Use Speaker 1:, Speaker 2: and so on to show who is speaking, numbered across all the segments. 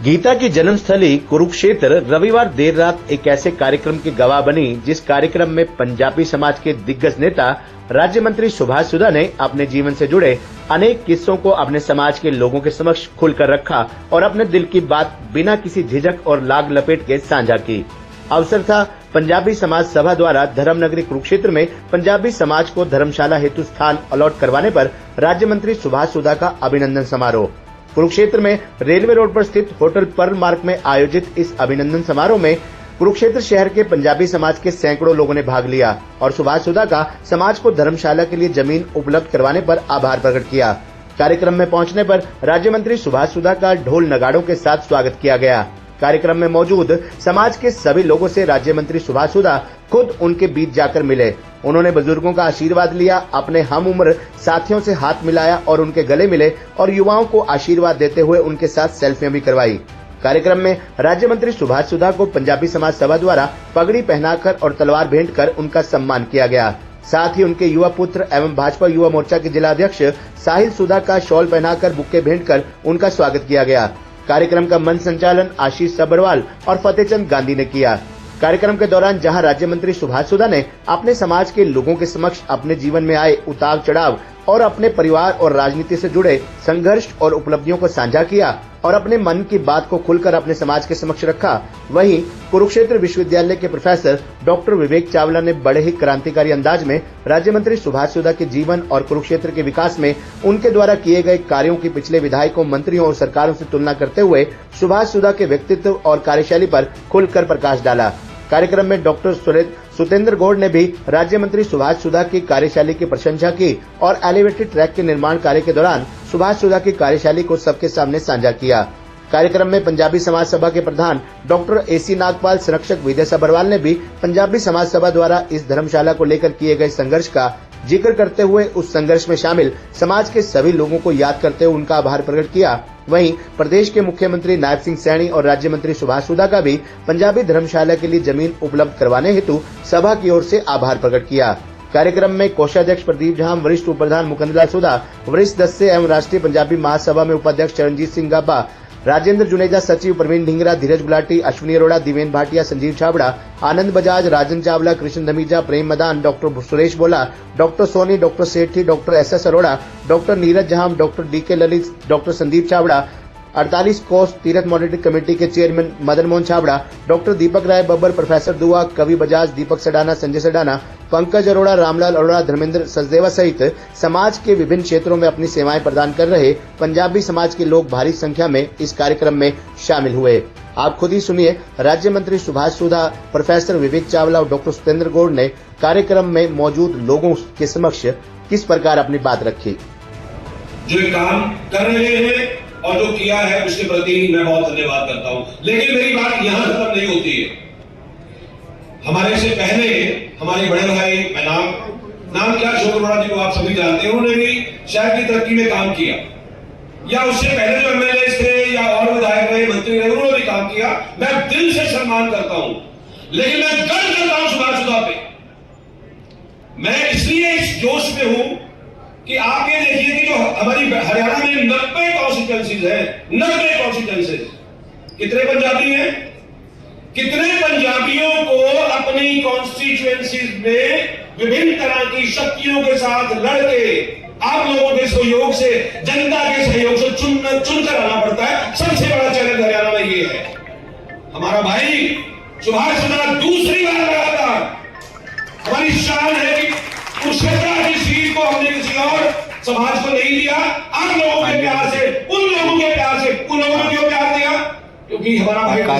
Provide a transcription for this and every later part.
Speaker 1: गीता की जन्मस्थली कुरुक्षेत्र रविवार देर रात एक ऐसे कार्यक्रम की गवाह बनी जिस कार्यक्रम में पंजाबी समाज के दिग्गज नेता राज्य मंत्री सुभाष सुधा ने अपने जीवन से जुड़े अनेक किस्सों को अपने समाज के लोगों के समक्ष खुलकर रखा और अपने दिल की बात बिना किसी झिझक और लाग लपेट के साझा की। अवसर था पंजाबी समाज सभा द्वारा धर्मनगरी कुरुक्षेत्र में पंजाबी समाज को धर्मशाला हेतु स्थान अलॉट करवाने पर राज्य मंत्री सुभाष सुधा का अभिनंदन समारोह। कुरुक्षेत्र में रेलवे रोड पर स्थित होटल पर्ल मार्क में आयोजित इस अभिनंदन समारोह में कुरुक्षेत्र शहर के पंजाबी समाज के सैकड़ों लोगों ने भाग लिया और सुभाष सुधा का समाज को धर्मशाला के लिए जमीन उपलब्ध करवाने पर आभार प्रकट किया। कार्यक्रम में पहुंचने पर राज्य मंत्री सुभाष सुधा का ढोल नगाड़ों के साथ स्वागत किया गया। कार्यक्रम में मौजूद समाज के सभी लोगों से राज्य मंत्री सुभाष सुधा खुद उनके बीच जाकर मिले। उन्होंने बुजुर्गों का आशीर्वाद लिया, अपने हम उम्र साथियों से हाथ मिलाया और उनके गले मिले और युवाओं को आशीर्वाद देते हुए उनके साथ सेल्फियां भी करवाई। कार्यक्रम में राज्य मंत्री सुभाष सुधा को पंजाबी समाज सभा द्वारा पगड़ी पहनाकर और तलवार भेंट कर उनका सम्मान किया गया। साथ ही उनके युवा पुत्र एवं भाजपा युवा मोर्चा के जिला अध्यक्ष साहिल सुधा का शॉल पहनाकर बुक्के भेंट कर उनका स्वागत किया गया। कार्यक्रम का मंच संचालन आशीष सबरवाल और फतेहचंद गांधी ने किया। कार्यक्रम के दौरान जहां राज्य मंत्री सुभाष सुधा ने अपने समाज के लोगों के समक्ष अपने जीवन में आए उतार चढ़ाव और अपने परिवार और राजनीति से जुड़े संघर्ष और उपलब्धियों को साझा किया और अपने मन की बात को खुलकर अपने समाज के समक्ष रखा, वहीं कुरुक्षेत्र विश्वविद्यालय के प्रोफेसर डॉक्टर विवेक चावला ने बड़े ही क्रांतिकारी अंदाज में राज्य मंत्री सुभाष सुधा के जीवन और कुरुक्षेत्र के विकास में उनके द्वारा किए गए कार्यों की पिछले विधायकों, मंत्रियों और सरकारों से तुलना करते हुए सुभाष सुधा के व्यक्तित्व और कार्यशैली पर खुलकर प्रकाश डाला। कार्यक्रम में डॉक्टर सुतेंद्र गौड़ ने भी राज्य मंत्री सुभाष सुधा की कार्यशैली की प्रशंसा की और एलिवेटेड ट्रैक के निर्माण कार्य के दौरान सुभाष सुधा की कार्यशैली को सबके सामने साझा किया। कार्यक्रम में पंजाबी समाज सभा के प्रधान डॉक्टर एसी नागपाल, संरक्षक विजय सबरवाल ने भी पंजाबी समाज सभा द्वारा इस धर्मशाला को लेकर किए गए संघर्ष का जिक्र करते हुए उस संघर्ष में शामिल समाज के सभी लोगों को याद करते हुए उनका आभार प्रकट किया। वहीं प्रदेश के मुख्यमंत्री नायब सिंह सैनी और राज्य मंत्री सुभाष सुधा का भी पंजाबी धर्मशाला के लिए जमीन उपलब्ध करवाने हेतु सभा की ओर से आभार प्रकट किया। कार्यक्रम में कोषाध्यक्ष प्रदीप झाम, वरिष्ठ उप प्रधान मुकुंदलाल सुधा, वरिष्ठ सदस्य एवं राष्ट्रीय पंजाबी महासभा में उपाध्यक्ष चरणजीत सिंह गाबा, राजेंद्र जुनेजा, सचिव Praveen Dhingra, Dheeraj Gulati, Ashwini Arora, Diven Bhatia, Sanjeev Chhabra, Anand Bajaj, Rajan Chawla, Krishan Dhamija, Prem Madan, doctor Suresh Bola, doctor Soni, doctor Sethi, doctor S Arora, doctor Neeraj Jaham, doctor DK Lalit, doctor Sandeep Chhabra, 48 Kos Tirth monitoring committee के chairman Madan Mohan Chhabra, doctor Deepak Rai Babbar, professor Dua, Kavi Bajaj, दीपक सडाना, संजय सडाना, पंकज अरोड़ा, रामलाल अरोड़ा, धर्मेंद्र सचदेवा सहित समाज के विभिन्न क्षेत्रों में अपनी सेवाएं प्रदान कर रहे पंजाबी समाज के लोग भारी संख्या में इस कार्यक्रम में शामिल हुए। आप खुद ही सुनिए राज्य मंत्री सुभाष सुधा, प्रोफेसर विवेक चावला और डॉक्टर सुतेंद्र गौड़ ने कार्यक्रम में मौजूद लोगों के समक्ष किस प्रकार अपनी बात रखी।
Speaker 2: जो काम कर रहे हैं और जो किया है उसके प्रति मैं बहुत धन्यवाद करता हूं, लेकिन मेरी बात यहां खत्म नहीं होती है। हमारे से पहले हमारे बड़े भाई, मैं नाम क्या, अशोक अरोड़ा जी को आप सभी जानते हैं, उन्होंने भी शहर की तरक्की में काम किया, या उससे पहले जो एमएलए थे या और विधायक रहे, मंत्री रहे, उन्होंने भी काम किया। मैं दिल से सम्मान करता हूं, लेकिन मैं गर्व करता हूं सुभाष सुधा पे। मैं इसलिए इस जोश में हूं कि आप ये देखिए कि जो हमारी हरियाणा में 90 कॉन्स्टिट्यूएंसीज है, 90 कॉन्स्टिट्यूएंसीज, कितने पंजाबी हैं? कितने पंजाबियों को अपनी कॉन्स्टिट्यूएंसीज में विभिन्न तरह की शक्तियों के साथ लड़के आप लोगों के सहयोग से, जनता के सहयोग से चुनकर आना पड़ता है। सबसे बड़ा चैलेंज हरियाणा में ये है। हमारा भाई सुभाष सुधा दूसरी बार लगातार, हमारी शान है कि कुरुक्षेत्र की सीट को हमने किसी और समाज को नहीं दिया, आप लोगों के प्यार से, उन लोगों के प्यार से, उन लोगों को क्यों प्यार दिया? क्योंकि हमारा भाई करता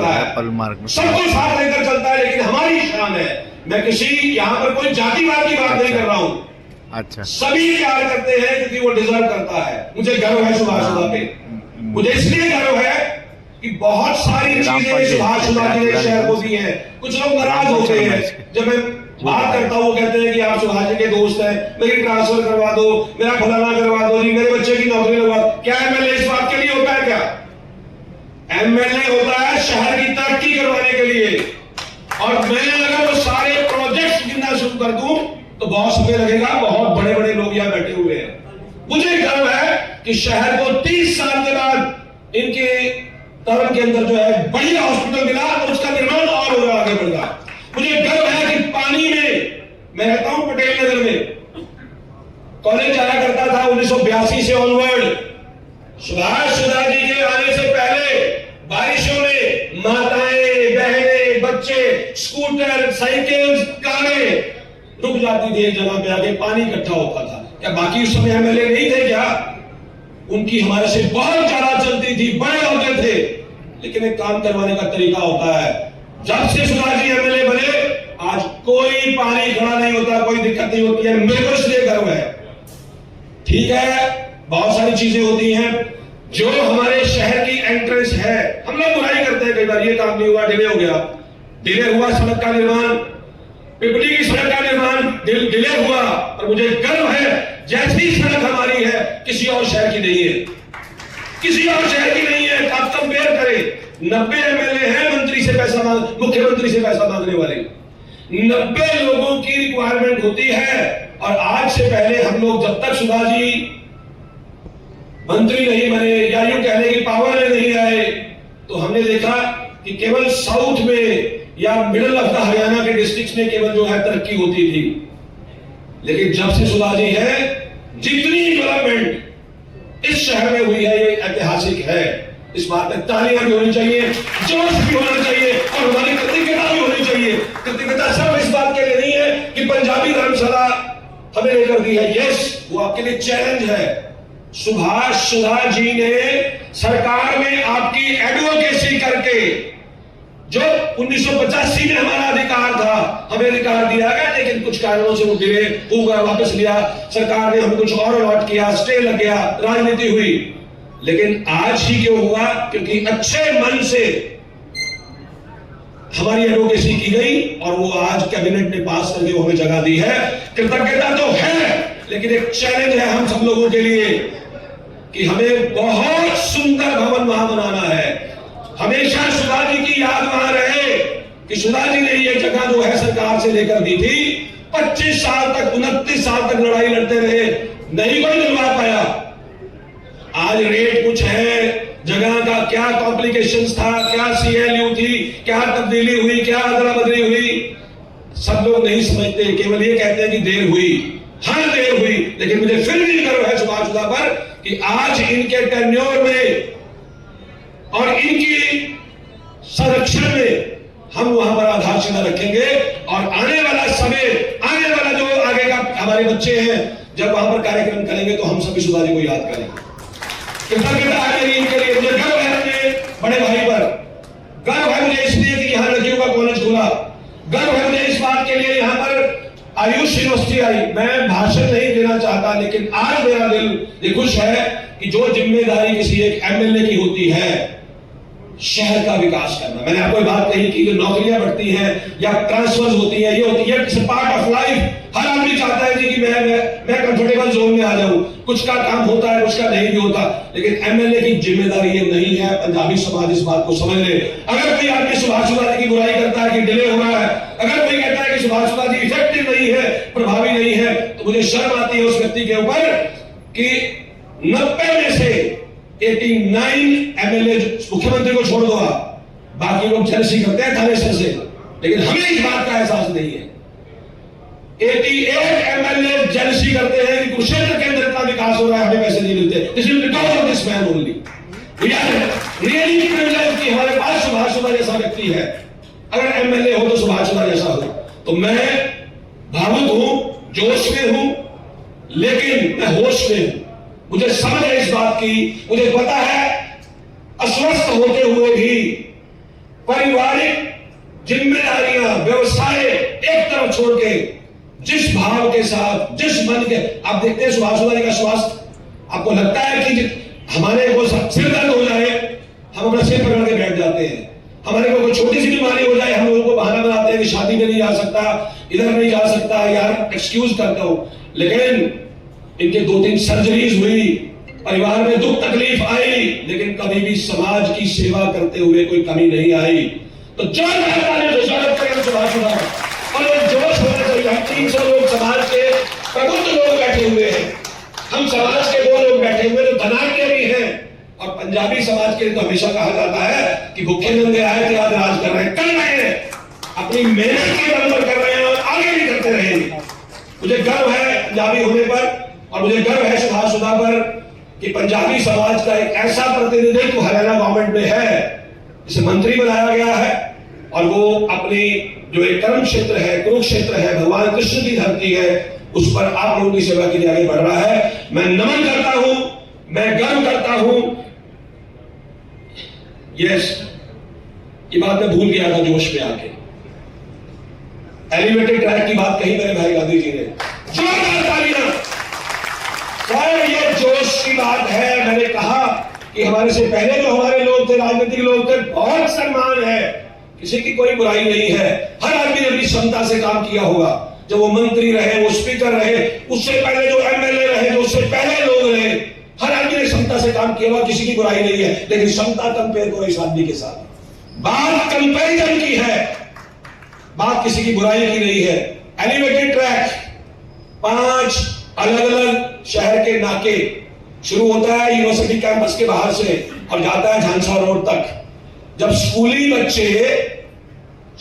Speaker 2: है, सबको साथ लेकर चलता है, लेकिन हमारी शान है। मैं किसी यहाँ पर कोई जातिवाद की बात नहीं कर रहा हूँ। अच्छा, सभी प्यार करते हैं क्योंकि वो डिजर्व करता है। मुझे गर्व है सुभाष सुधा पे, मुझे इसलिए गर्व है कि बहुत सारी चीजें सुभाष सुधा के शहर को दी है। कुछ लोग नाराज होते हैं जब मैं बात करता हूँ, वो कहते हैं कि आप सुभाष जी के दोस्त हैं, मेरी ट्रांसफर करवा दो, मेरा फलाना करवा दो जी, मेरे बच्चे की नौकरी लगवा दो। क्या एमएलए इस बात के लिए होता है? क्या एमएलए होता है शहर की तरक्की करवाने के लिए। और मैं अगर वो सारे प्रोजेक्ट गिनना शुरू कर दूं तो बहुत समय लगेगा। बहुत बड़े बड़े लोग यहाँ बैठे हुए हैं। मुझे गर्व है कि शहर को 30 साल के बाद इनके तरन के अंदर जो है बढ़िया हॉस्पिटल मिला और उसका निर्माण और हो रहा, आगे बढ़ रहा। मुझे गर्व है कि पानी में, मैं रहता हूं पटेल नगर में, कॉलेज जाया करता था 1982 से ऑनवर्ड। सुभाष सुधा जी के आने से पहले बारिशों में माताएं, बहनें, बच्चे, स्कूटर, साइकिल, कारें रुक जाती थी एक जगह पे, आके पानी इकट्ठा होता था। क्या बाकी उस समय एमएलए नहीं थे क्या? उनकी हमारे से बहुत ज्यादा चलती थी, बड़े होते थे, लेकिन एक काम करवाने का तरीका होता है। जब से सुधा जी एमएलए बने आज कोई पानी खड़ा नहीं होता, कोई दिक्कत नहीं होती है। मेरे को इसलिए गर्व है। ठीक है, बहुत सारी चीजें होती हैं जो हमारे शहर की एंट्रेंस है, हम लोग बुराई करते हैं कई बार, ये काम नहीं हुआ, डिले हो गया, डिले हुआ सड़क का निर्माण, पिपली की सड़क का निर्माण डिले हुआ, और मुझे गर्व है जैसी सड़क हमारी है किसी और शहर की नहीं है, किसी और शहर की नहीं है। आप कंपेयर करें, 90 एमएलए हैं मंत्री से पैसा मांग, मुख्यमंत्री से पैसा मांगने वाले, 90 लोगों की रिक्वायरमेंट होती है। और आज से पहले हम लोग जब तक सुधा जी मंत्री नहीं बने या यूं कहने की पावर में नहीं आए, तो हमने देखा कि केवल साउथ में या मिडिल ऑफ द हरियाणा के डिस्ट्रिक्ट्स में केवल जो है तरक्की होती थी। लेकिन जब से सुधा जी है, जितनी डेवलपमेंट इस शहर में हुई है ये ऐतिहासिक है। इस बात में तालियां भी होनी चाहिए, जोश भी होना चाहिए, और हमारी कृतज्ञता भी होनी चाहिए। कृतज्ञता सिर्फ इस बात के लिए नहीं है कि पंजाबी धर्मशाला हमें लेकर दी है, यस, वो आपके लिए चैलेंज है। सुभाष सुधा जी ने सरकार में आपकी एडवोकेसी करके, जो 1985 में हमारा अधिकार था, हमें अधिकार दिया गया, लेकिन कुछ कारणों से वो डिले हो गया, वापस लिया, सरकार ने हमें कुछ और अलॉट किया, स्टे लग गया, राजनीति हुई। लेकिन आज ही क्यों हुआ? क्योंकि अच्छे मन से हमारी एडवोकेसी की गई और वो आज कैबिनेट ने पास करके वो हमें जगह दी है। कृतज्ञता तो है, लेकिन एक चैलेंज है हम सब लोगों के लिए कि हमें बहुत सुंदर भवन वहां बनाना है। हमेशा सुधा जी की याद वहां रहे कि सुधा जी ने ये जगह जो है सरकार से लेकर दी थी। 25 साल तक, 29 साल तक लड़ाई लड़ते रहे, नहीं कोई दिलवा पाया। आज रेट कुछ है, जगह का क्या कॉम्प्लिकेशंस था, क्या सीएलयू थी, क्या तब्दीली हुई, क्या अदला बदली हुई, सब लोग नहीं समझते, केवल ये कहते हैं कि देर हुई। हाँ देर हुई, लेकिन मुझे फिर भी गर्व है सुभाष सुधा पर कि आज इनके टेन्योर में और इनकी संरक्षण में हम वहां पर आधारशिला रखेंगे। और आने वाला समय, आने वाला जो आगे का हमारे बच्चे हैं, जब वहां पर कार्यक्रम करेंगे तो हम सभी सुधा जी को याद करेंगे। कृतज्ञता है मेरी इनके लिए। मुझे गर्व है अपने बड़े भाई पर, गर्व है मुझे इसलिए कि यहाँ लड़कियों का कॉलेज खुला, गर्व है मुझे इस बात के लिए यहाँ पर आयुष यूनिवर्सिटी आई। मैं भाषण नहीं देना चाहता, लेकिन आज मेरा दिल ये खुश है कि जो जिम्मेदारी किसी एक एमएलए की होती है, शहर का विकास करना। मैंने आपको बात कही कि जो नौकरियां बढ़ती हैं या ट्रांसफर्स होती हैं, ये होती है इट्स पार्ट ऑफ लाइफ। हर आदमी चाहता है कि मैं कंफर्टेबल जोन में आ जाऊं, कुछ का काम होता है, कुछ का नहीं भी होता, लेकिन एमएलए की जिम्मेदारी ये नहीं है। पंजाबी समाज इस बात को समझ ले। अगर कोई आदमी सुभाष सुधा जी की बुराई करता है कि डिले हो रहा है, अगर कोई कहता है कि सुभाष सुधा जी इफेक्टिव नहीं है, प्रभावी नहीं है, तो मुझे शर्म आती है उस व्यक्ति के ऊपर कि 90 में से 89 एमएलए, मुख्यमंत्री को छोड़ दो आप, बाकी लोग जेलसी करते हैं थानेसर से, लेकिन हमें इस बात का एहसास नहीं है। 88 एमएलए जेलसी करते हैं कि कुरुक्षेत्र के अंदर इतना विकास हो रहा है, हमें पैसे नहीं मिलते। This is because of this man only. We are really privileged कि हमारे पास सुभाष सुधा जैसा व्यक्ति है। अगर एमएलए हो तो सुभाष सुधा जैसा हो। तो मैं भावुक हूं, जोश में हूं, लेकिन मैं होश में हूं। मुझे समझ है इस बात की, मुझे पता है अस्वस्थ होते हुए भी पारिवारिक जिम्मेदारियां, व्यवसाय एक तरफ छोड़ के जिस भाव के साथ, जिस मन के, आप देखते हैं सुभाष सुधा जी का स्वास्थ्य, आपको लगता है कि हमारे को सिर दर्द हो जाए, हम अपना सिर पकड़ के बैठ जाते हैं। हमारे को कोई छोटी सी बीमारी हो जाए, हम लोगों को बहाना बनाते हैं कि शादी में नहीं जा सकता, इधर नहीं जा सकता, यार एक्सक्यूज करता हूं। लेकिन इनके 2-3 सर्जरीज हुई, परिवार में दुख तकलीफ आई, लेकिन कभी भी समाज की सेवा करते हुए कोई कमी नहीं आई। तो जो स्वागत करें सुभाष सुधा, और जोश होना चाहिए। हम 300 लोग समाज के प्रबुद्ध लोग बैठे हुए हैं, हम समाज के वो लोग बैठे हुए जो धनाढ्य भी हैं और पंजाबी समाज के लिए तो हमेशा कहा जाता है कि भूखे नंगे आए थे आज राज कर रहे हैं, कर रहे हैं, अपनी मेहनत के बल पर कर रहे हैं और आगे भी करते रहेंगे। मुझे गर्व है पंजाबी होने पर और मुझे गर्व है सुभाष पर कि पंजाबी समाज का एक ऐसा प्रतिनिधित्व हरियाणा गवर्नमेंट में है, इसे मंत्री बनाया गया है और वो अपनी जो एक कर्म क्षेत्र है, कुरुक्षेत्र है, भगवान कृष्ण की धरती है, उस पर आप लोगों की सेवा के लिए आगे बढ़ रहा है। मैं नमन करता हूं, मैं गर्व करता हूं। यस, ये बात मैं भूल गया था जोश में आके। एलिवेटेड ट्रैक की बात कही मेरे भाई गांधी जी ने, जोरदार तालियां। ये जोश की बात है। मैंने कहा कि हमारे से पहले जो हमारे लोग थे, राजनीतिक लोग थे, बहुत सम्मान है, किसी की कोई बुराई नहीं है। हर आदमी ने अपनी क्षमता से काम किया होगा, जब वो मंत्री रहे, वो स्पीकर रहे, उससे पहले जो एमएलए रहे, जो उससे पहले लोग रहे, हर आदमी ने क्षमता से काम किया हुआ, किसी की बुराई नहीं है। लेकिन क्षमता कंपेयर करो इस आदमी के साथ, बात कंपैरिजन की है, बात किसी की बुराई की नहीं है। एलिवेटेड ट्रैक 5 अलग अलग शहर के नाके शुरू होता है यूनिवर्सिटी कैंपस के बाहर से और जाता है झांसा रोड तक। जब स्कूली बच्चे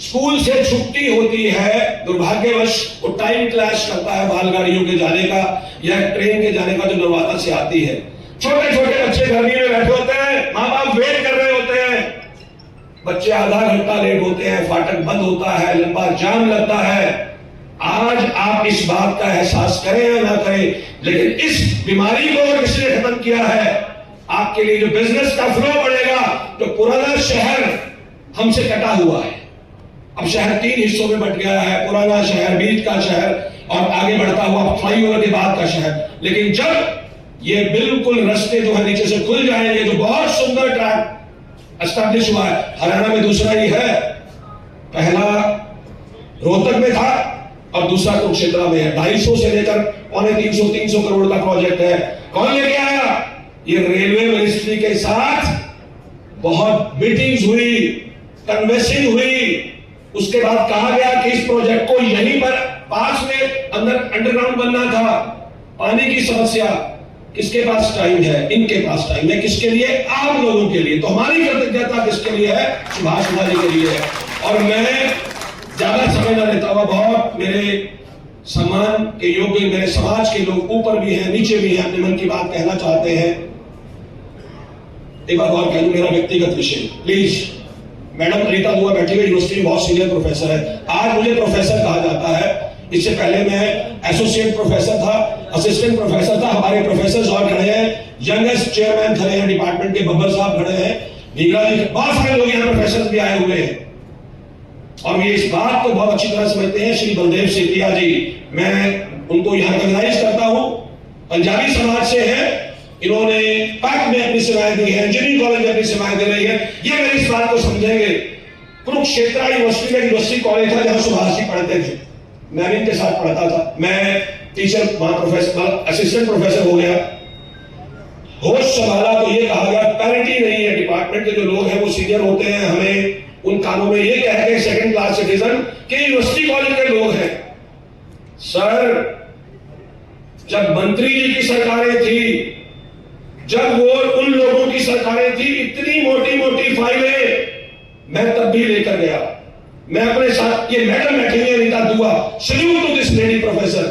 Speaker 2: स्कूल से छुट्टी होती है, दुर्भाग्यवश वो टाइम क्लैश करता है मालगाड़ियों के जाने का या ट्रेन के जाने का जो नवादा से आती है। छोटे छोटे बच्चे गर्मी में बैठे होते हैं, माँ बाप वेट कर रहे होते हैं, बच्चे आधा घंटा लेट होते हैं, फाटक बंद होता है, लंबा जाम लगता है। आज आप इस बात का एहसास करें या ना करें, लेकिन इस बीमारी को किसने खत्म किया है? आपके लिए जो बिजनेस का फ्लो बढ़ेगा, तो पुराना शहर हमसे कटा हुआ है। अब शहर 3 हिस्सों में बट गया है, पुराना शहर, बीच का शहर और आगे बढ़ता हुआ फ्लाईओवर के बाद का शहर। लेकिन जब ये बिल्कुल रास्ते जो है नीचे से खुल जाएंगे, जो बहुत सुंदर ट्रैक एस्टैब्लिश हुआ है, हरियाणा में दूसरा ही है, पहला रोहतक में था और दूसरा कुरुक्षेत्र में है। 250 से लेकर 350 करोड़ का प्रोजेक्ट है। कौन लेके आया? ये रेलवे मिनिस्ट्री के साथ बहुत मीटिंग्स हुई, कन्वेंसिंग हुई, उसके बाद कहा गया कि इस प्रोजेक्ट को यहीं पर पास में अंदर अंडरग्राउंड बनना था। पानी की समस्या, किसके पास टाइम है? इनके पास टाइम है। किसके लिए? आप लोगों के लिए। तो हमारी कृतज्ञता किसके लिए है? सुभाष जी के लिए है। और मैं ज्यादा समय न लेता हुआ, बहुत मेरे सम्मान के योग्य मेरे समाज के लोग ऊपर भी हैं, नीचे भी हैं, अपने मन की बात कहना चाहते हैं। एक बात और कह दूं, मेरा व्यक्तिगत विषय प्लीज। मैडम अनीता दुआ बैठी हुई, यूनिवर्सिटी में बहुत सीनियर प्रोफेसर है, आज मुझे प्रोफेसर कहा जाता है। इससे पहले मैं एसोसिएट प्रोफेसर था, असिस्टेंट प्रोफेसर था। हमारे प्रोफेसर और खड़े हैं, यंगेस्ट चेयरमैन खड़े हैं डिपार्टमेंट के, बब्बर साहब खड़े हैं, नीला जी, बहुत सारे लोग यहाँ प्रोफेसर भी आए हुए हैं और ये इस बात को बहुत अच्छी तरह समझते हैं। श्री बलदेव सेठिया जी, मैं उनको यहाँ रिकॉग्नाइज करता हूँ, पंजाबी समाज से है, इन्होंने पैक में अपनी सेवाएं दी है, इंजीनियरिंग कॉलेज में अपनी सेवाएं दे रही है। ये मेरी इस बात को समझेंगे। कुरुक्षेत्र यूनिवर्सिटी में यूनिवर्सिटी कॉलेज था जहां सुभाष जी पढ़ते थे, मैं भी इनके साथ पढ़ता था। मैं टीचर वहां प्रोफेसर, असिस्टेंट प्रोफेसर हो गया, होश संभाला तो ये कहा गया पैरिटी नहीं है, डिपार्टमेंट के जो लोग हैं वो सीनियर होते हैं, हमें उन कामों में ये कह के सेकंड क्लास सिटीजन के यूनिवर्सिटी कॉलेज के लोग हैं। सर, जब मंत्री जी की सरकारें थी, जब वो उन लोगों की सरकारें थी, इतनी मोटी मोटी फाइलें मैं तब भी लेकर गया। मैं अपने साथ, ये मैडम बैठी हुई Anita Dua, salute to this lady professor.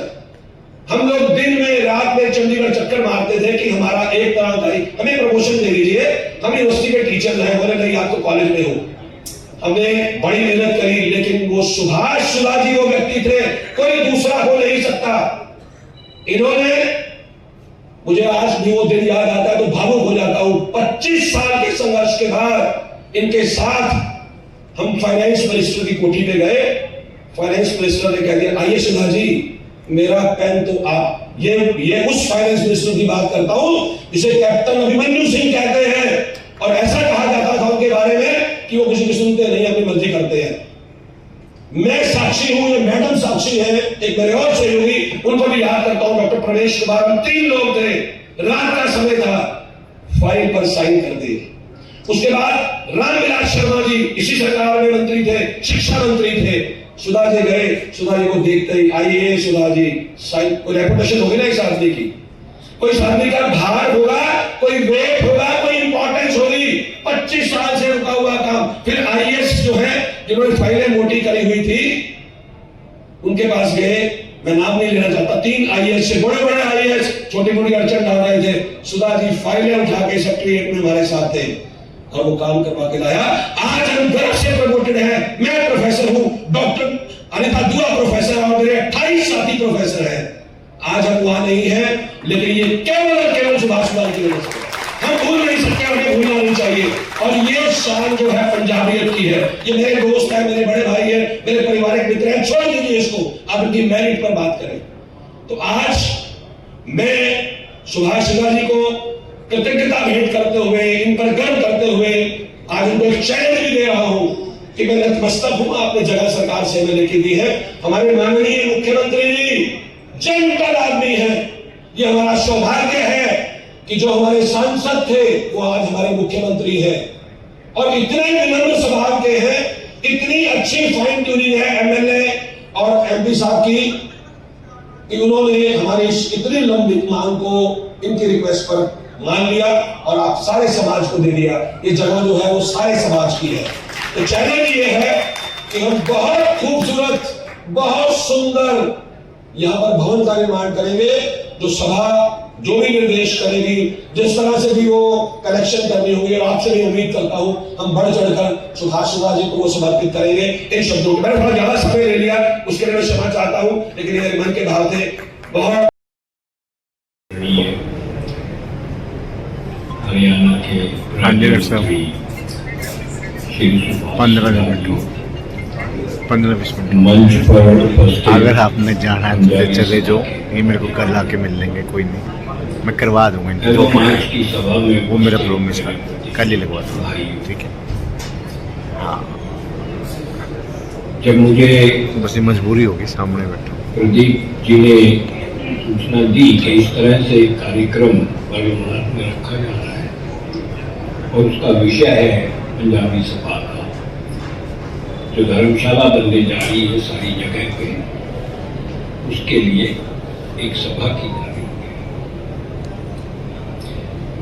Speaker 2: हम लोग दिन में रात में चंडीगढ़ चक्कर मारते थे कि हमारा एक तरह का ही हमें प्रमोशन दे दीजिए, हम यूनिवर्सिटी के टीचर हैं। बोले नहीं, आप तो कॉलेज में हो। हमने बड़ी मेहनत करी, लेकिन वो सुभाष सुधा जी वो व्यक्ति थे, कोई दूसरा हो नहीं सकता। इन्होंने, मुझे आज भी वो दिन याद आता है तो भावुक हो जाता हूं। 25 साल के संघर्ष के बाद इनके साथ हम फाइनेंस मिनिस्टर की कोठी पे गए। फाइनेंस मिनिस्टर ने कह दिया, आइए सुधा जी, मेरा पेन तो आप, ये उस फाइनेंस मिनिस्टर की बात करता हूं जिसे कैप्टन अभिमन्यु सिंह कहते हैं, और ऐसा कहा जाता था उनके बारे में कि वो किसी की सुनते नहीं, अपनी मर्जी करते हैं। मैं साक्षी हूं, ये मैडम साक्षी है। एक मेरे और सहयोगी, उनको भी याद करता हूं, डॉक्टर प्रवेश कुमार, 3 लोग थे, रात का समय था, फाइल पर साइन कर दिए। उसके बाद रामविलास शर्मा जी इसी सरकार में मंत्री थे, शिक्षा मंत्री थे। सुधा जी गए, सुधा जी को देखते ही, आइए सुधा जी, साइन, रेपुटेशन होगी ना इस आदमी की। कोई सर्विकल भार होगा, कोई वेट होगा, कोई इंपॉर्टेंस होगी। 25 साल से रुका हुआ काम। फिर आईएएस जो है, जिन्होंने फाइलें मोटी करी हुई थी, उनके पास गए, मैं नाम नहीं लेना चाहता, 3 आईएएस से, बड़े बड़े आईएएस छोटी मोटी अड़चन डाल रहे थे। सुधा जी फाइलें उठा के सेक्रेटरीट में हमारे साथ थे और वो काम करवा के लाया। आज हम गर्व से प्रमोटेड हैं। मैं प्रोफेसर हूं, डॉक्टर अनिता दुआ प्रोफेसर और मेरे 28 साथी प्रोफेसर हैं। आज हम वहां नहीं है, लेकिन ये केवल और केवल सुभाष बाबू की वजह से। हम भूल नहीं सकते, हमें भूलना नहीं चाहिए। और ये शान जो है पंजाबियत की है। ये मेरे दोस्त है, मेरे बड़े भाई है, मेरे पारिवारिक मित्र हैं। छोड़ दीजिए इसको, आप इनकी मेरिट पर बात करें। तो आज मैं सुभाष सिन्हा जी को कृतज्ञता भेंट करते हुए, इन पर गर्व करते हुए आज उनको एक चैलेंज भी दे रहा हूं कि मैं नतमस्तक हूं। आपने जगह सरकार से हमें लेके दी है। हमारे माननीय मुख्यमंत्री जी जनता आदमी है। ये हमारा सौभाग्य है कि जो हमारे सांसद थे वो आज हमारे मुख्यमंत्री हैं और इतने विनम्र स्वभाव के हैं। इतनी अच्छी फाइन ट्यूनिंग है एमएलए और एमपी साहब की कि उन्होंने हमारी इतनी लंबी मांग को इनकी रिक्वेस्ट पर मान लिया और आप सारे समाज को दे दिया। ये जगह जो है वो सारे समाज की है। तो चैलेंज ये है कि हम बहुत खूबसूरत, बहुत सुंदर यहां पर भवन का निर्माण करेंगे। जो सभा जो भी निर्देश करेगी, जिस तरह से भी वो कलेक्शन करनी होगी, और आपसे भी उम्मीद करता हूं हम बढ़ चढ़कर सुभाष सिन्हा जी को वो समर्पित करेंगे। इन शब्दों को मैंने थोड़ा ज्यादा समय ले लिया, उसके लिए मैं क्षमा चाहता हूं, लेकिन ये मन के भाव थे। बहुत
Speaker 3: हरियाणा के
Speaker 4: 15-20 मिनट
Speaker 3: मंच पर उपस्थित
Speaker 4: अगर आपने जाना है तो चले जाओ। ये मेरे को कल आके मिल लेंगे, कोई नहीं, मैं करवा दूंगा इनको जो
Speaker 3: आज की सभा में
Speaker 4: वो मेरा प्रोमिस है, कल ही लगवा दूंगा, ठीक है। हाँ,
Speaker 3: जब मुझे
Speaker 4: बस ये मजबूरी होगी, सामने बैठा।
Speaker 3: प्रदीप जी ने सूचना दी कि इस तरह से एक कार्यक्रम पार्लियामेंट में रखा जा रहा है और उसका विषय है पंजाबी सभा का, जो धर्मशाला बनने जा रही है सारी जगह पे, उसके लिए एक सभा की जा रही है।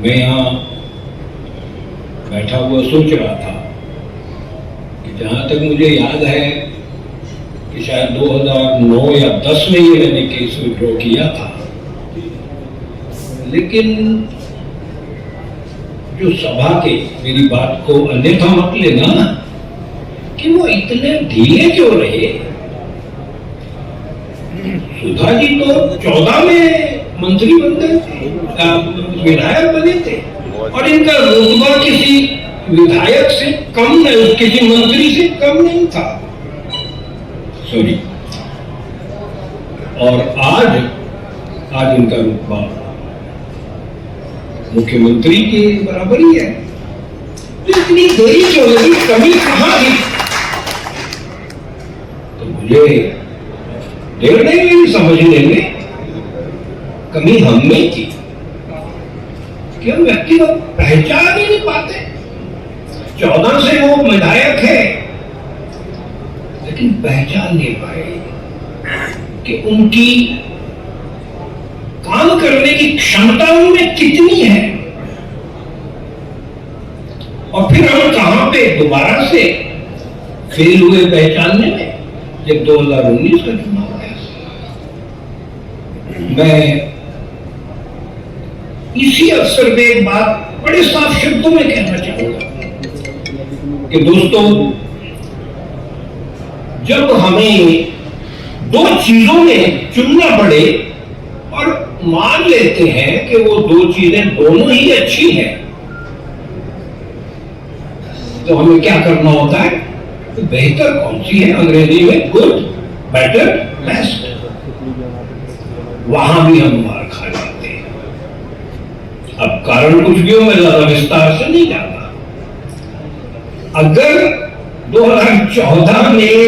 Speaker 3: मैं यहाँ बैठा हुआ सोच रहा था कि जहाँ तक मुझे याद है कि शायद 2009 या 10 में ये मैंने केस विड्रॉ किया था, लेकिन जो सभा के, मेरी बात को अन्यथा मत लेना कि वो इतने ढीले क्यों रहे। सुधा जी तो 14 में मंत्री बन गए थे, विधायक बने थे, और इनका रुतबा किसी विधायक से कम नहीं, किसी मंत्री से कम नहीं था। सॉरी। और आज इनका रुतबा मुख्यमंत्री के बराबर ही है। तो इतनी देरी क्यों लगी, कमी कहां थी? तो मुझे देर नहीं लगी समझने में, कमी हम में थी कि हम व्यक्ति को पहचान ही नहीं पाते। 14 से वो विधायक है, लेकिन पहचान नहीं पाए कि उनकी काम करने की क्षमता उनमें कितनी है। और फिर हम कहां पे दोबारा से फेल हुए पहचानने में, जब 2019 का चुनाव आया। मैं इसी अवसर में एक बात बड़े साफ शब्दों में कहना चाहूंगा कि दोस्तों, जब हमें 2 चीजों में चुनना पड़े और मान लेते हैं कि वो 2 चीजें दोनों ही अच्छी हैं, तो हमें क्या करना होता है? तो बेहतर कौन सी है? अंग्रेजी में गुड, बेटर, बेस्ट। वहां भी हम मार खा जाते हैं। अब कारण कुछ भी हो, मैं ज्यादा विस्तार से नहीं जाता। अगर 2014 में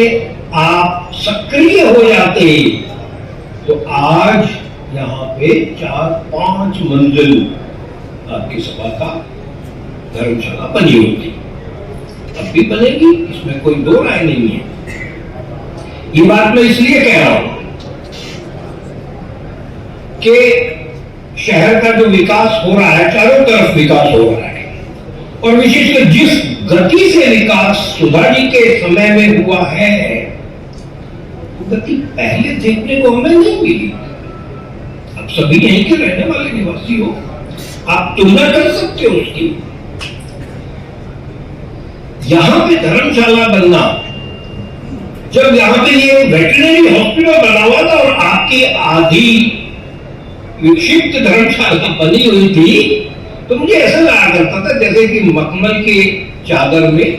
Speaker 3: आप सक्रिय हो जाते तो आज यहां पे 4-5 मंजिल आपकी सभा का धर्मशाला बनी होती। अब भी बनेगी, इसमें कोई 2 राय नहीं है। ये बात मैं इसलिए कह रहा हूं कि शहर का जो विकास हो रहा है, चारों तरफ विकास हो रहा है, और विशेषकर जिस गति से विकास सुधा जी के समय में हुआ है, वो गति पहले देखने को हमें नहीं मिली। अब सभी यहीं के रहने वाले निवासी हो, आप तुलना कर सकते हो उसकी। यहां पे धर्मशाला बनना, जब यहां पे ये वेटरनरी हॉस्पिटल बना हुआ था और आपकी आधी विक्षिप्त धर्मशाला बनी हुई थी, तो मुझे ऐसा लगा करता था जैसे कि मखमल के चादर में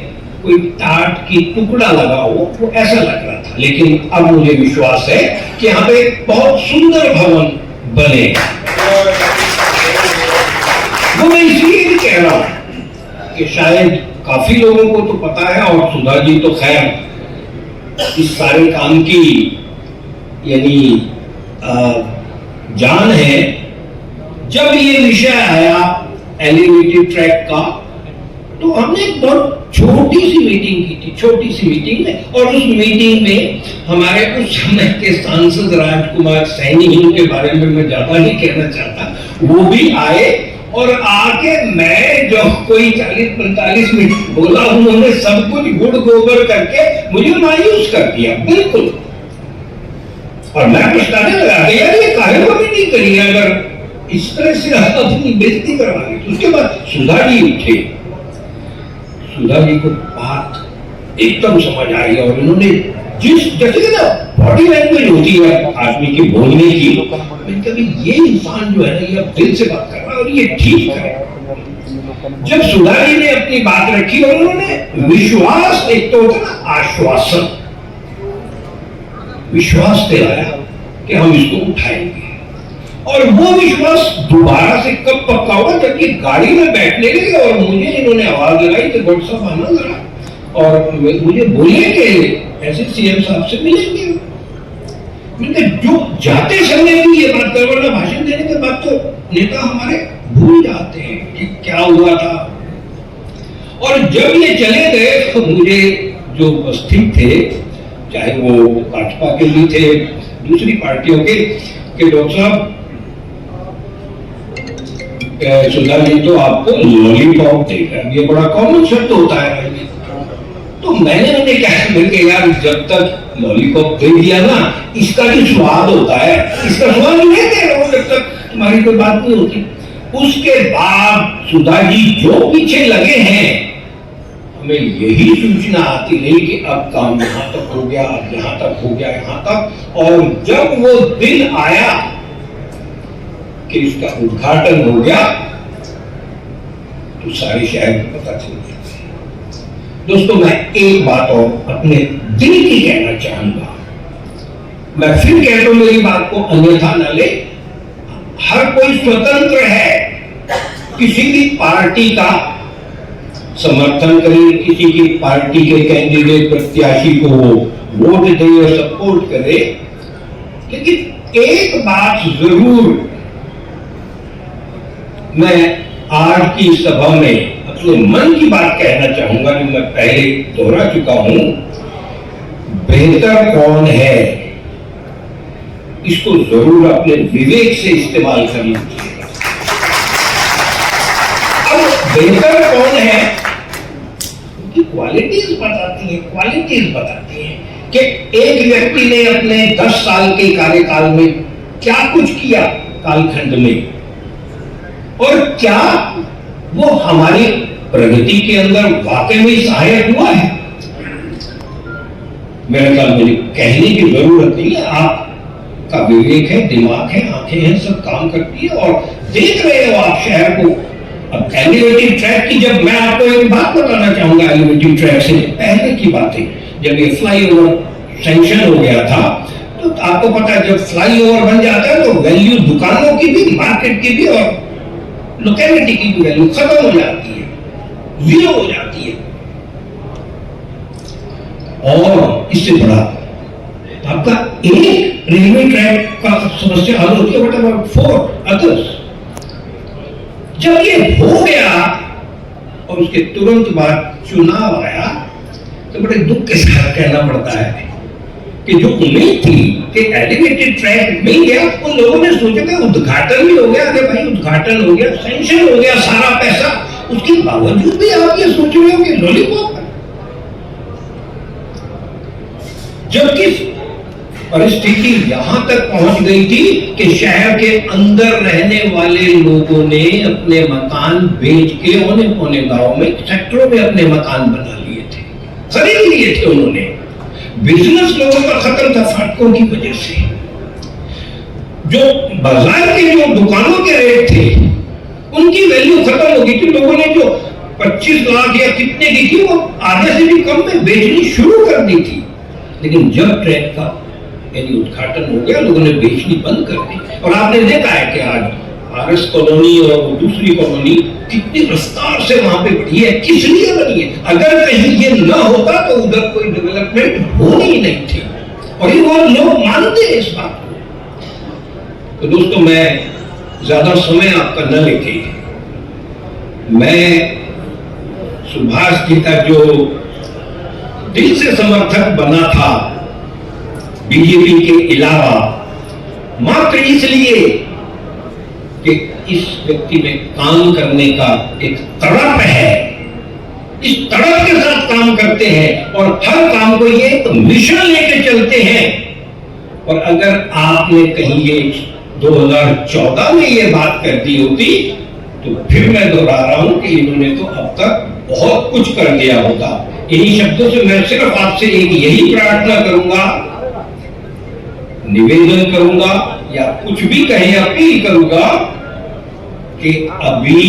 Speaker 3: कोई टाट की टुकड़ा लगा हो, वो ऐसा लग रहा था। लेकिन अब मुझे विश्वास है कि यहाँ पे बहुत सुंदर भवन बनेगा। वो मैं इसलिए भी कह रहा हूं कि शायद काफी लोगों को तो पता है, और सुधा जी तो खैर इस सारे काम की यानी जान है। जब ये विषय आया एलिवेटेड ट्रैक का, तो हमने एक बहुत छोटी सी मीटिंग की थी, छोटी सी मीटिंग में, और उस मीटिंग में हमारे उस समय के सांसद राजकुमार सैनी, के बारे में मैं ज्यादा नहीं कहना चाहता, वो भी आए, और आके मैं जो कोई 40-45 मिनट बोला, उन्होंने सब कुछ गुड़ गोबर करके मुझे मायूस कर दिया बिल्कुल। और मैं पछताने लगा कि यार ये काहे को भी नहीं करी, अगर इस तरह से अपनी बेइज्जती करवा ली। उसके बाद सुधा जी उठे, सुधा जी को बात एकदम समझ आई, और उन्होंने जिस जैसे ना बॉडी लैंग्वेज होती है आदमी की बोलने की, कभी ये इंसान जो है ना, ये दिल से बात कर रहा है और ये ठीक है। जब सुधा जी ने अपनी बात रखी और उन्होंने विश्वास, एक तो होता ना आश्वासन, विश्वास दिलाया कि हम इसको उठाएंगे, और वो विश्वास दोबारा से कब पक्का हुआ, जबकि गाड़ी में बैठने लगे और मुझे इन्होंने आवाज लगाई कि डॉक्टर साहब आना जरा, और मुझे बोले कि ऐसे सीएम साहब से मिलेंगे। जो जाते समय भी ये बात कर, वरना भाषण देने के बाद तो नेता हमारे भूल जाते हैं कि क्या हुआ था। और जब ये चले गए तो मुझे जो उपस्थित थे, चाहे वो भाजपा के भी थे, दूसरी पार्टियों के, कि डॉक्टर साहब सुधा जी तो आपको लॉलीपॉप देगा, ये बड़ा कॉमन शब्द होता है। तो मैंने उन्हें क्या मिलके, यार जब तक लॉलीपॉप दे दिया ना, इसका भी स्वाद होता है, इसका स्वाद नहीं दे रहा हूं जब तक तुम्हारी कोई बात नहीं होती। उसके बाद सुधा जी जो पीछे लगे हैं, हमें यही सूचना आती रही कि अब काम यहां तक हो गया, अब यहां तक हो गया, यहां तक। और जब वो दिन आया कि इसका उद्घाटन हो गया, तो सारे शहर को पता चल गया। दोस्तों, मैं एक बात और अपने दिल की कहना चाहूंगा, मैं फिर कहता हूं, मेरी बात को अन्यथा न ले। हर कोई स्वतंत्र है किसी भी पार्टी का समर्थन करे, किसी की पार्टी के कैंडिडेट प्रत्याशी को वोट दे और सपोर्ट करे, लेकिन एक बात जरूर मैं आज की सभा में अपने मन की बात कहना चाहूंगा, जो मैं पहले दोहरा चुका हूं। बेहतर कौन है, इसको जरूर अपने विवेक से इस्तेमाल कर लीजिए। अब बेहतर कौन है, उनकी क्वालिटीज बताती है, क्वालिटीज बताती हैं कि एक व्यक्ति ने अपने 10 साल के कार्यकाल में क्या कुछ किया कालखंड में, और क्या वो हमारी प्रगति के अंदर वाकई में सहायक हुआ है। मेरे ख्याल में कहने की जरूरत नहीं है, आपका विवेक है, दिमाग है, आंखें हैं, सब काम करती है, और देख रहे हो आप शहर को। अब एलिवेटेड ट्रैक की, जब मैं आपको एक बात बताना चाहूंगा, एलिवेटेड ट्रैक से पहले की बात है, जब ये फ्लाईओवर सैंक्शन हो गया था, तो आपको पता है जब फ्लाईओवर बन जाता है तो वैल्यू दुकानों की भी, मार्केट की भी और लोकेलिटी की भी वैल्यू खत्म हो जाती है, जीरो हो जाती है। और इससे बड़ा आपका एक रेलवे ट्रैक का समस्या हल होती है, बट अबाउट 4 अदर्स। जब ये हो गया और उसके तुरंत बाद चुनाव आया, तो बड़े दुख के साथ कहना पड़ता है कि जो उम्मीद थी कि एलिवेटेड ट्रैक मिल गया, उन लोगों ने सोचा कि उद्घाटन भी हो गया। अरे भाई उद्घाटन हो गया, सैंक्शन हो गया सारा पैसा, उसके बावजूद भी आप ये सोच रहे हो कि लॉलीपॉप है। जबकि परिस्थिति यहां तक पहुंच गई थी कि शहर के अंदर रहने वाले लोगों ने अपने मकान बेच के औने पौने गांव में सेक्टरों में अपने मकान बना लिए थे, खरीद लिए थे उन्होंने। बिजनेस लोगों का खत्म था फाटकों की वजह से। जो बाजार के जो दुकानों के रेट थे उनकी वैल्यू खत्म हो गई थी। लोगों ने जो 25 लाख या कितने की थी वो आधे से भी कम में बेचनी शुरू कर दी थी। लेकिन जब ट्रैक का यानी उद्घाटन हो गया, लोगों ने बेचनी बंद कर दी। और आपने देखा है कि आज आरएस कॉलोनी और दूसरी कॉलोनी कितनी रफ्तार से वहां पे बढ़ी है। किस लिए बनी है? अगर कहीं ये न होता तो उधर कोई डेवलपमेंट होनी ही नहीं थी, और ये वो लोग मानते हैं इस बात को। तो दोस्तों, मैं ज्यादा समय आपका न लेके, मैं सुभाष जी का जो दिल से समर्थक बना था बीजेपी के अलावा, मात्र इसलिए कि इस व्यक्ति में काम करने का एक तड़प है, इस तड़प के साथ काम करते हैं और हर काम को ये एक मिशन लेके चलते हैं। और अगर आपने कहीं ये 2014 में ये बात कर दी होती तो फिर मैं दोहरा रहा हूं कि इन्होंने तो अब तक बहुत कुछ कर दिया होता। इन्हीं शब्दों से मैं सिर्फ आपसे एक यही प्रार्थना करूंगा, निवेदन करूंगा, या कुछ भी कहें अपील करूंगा कि अभी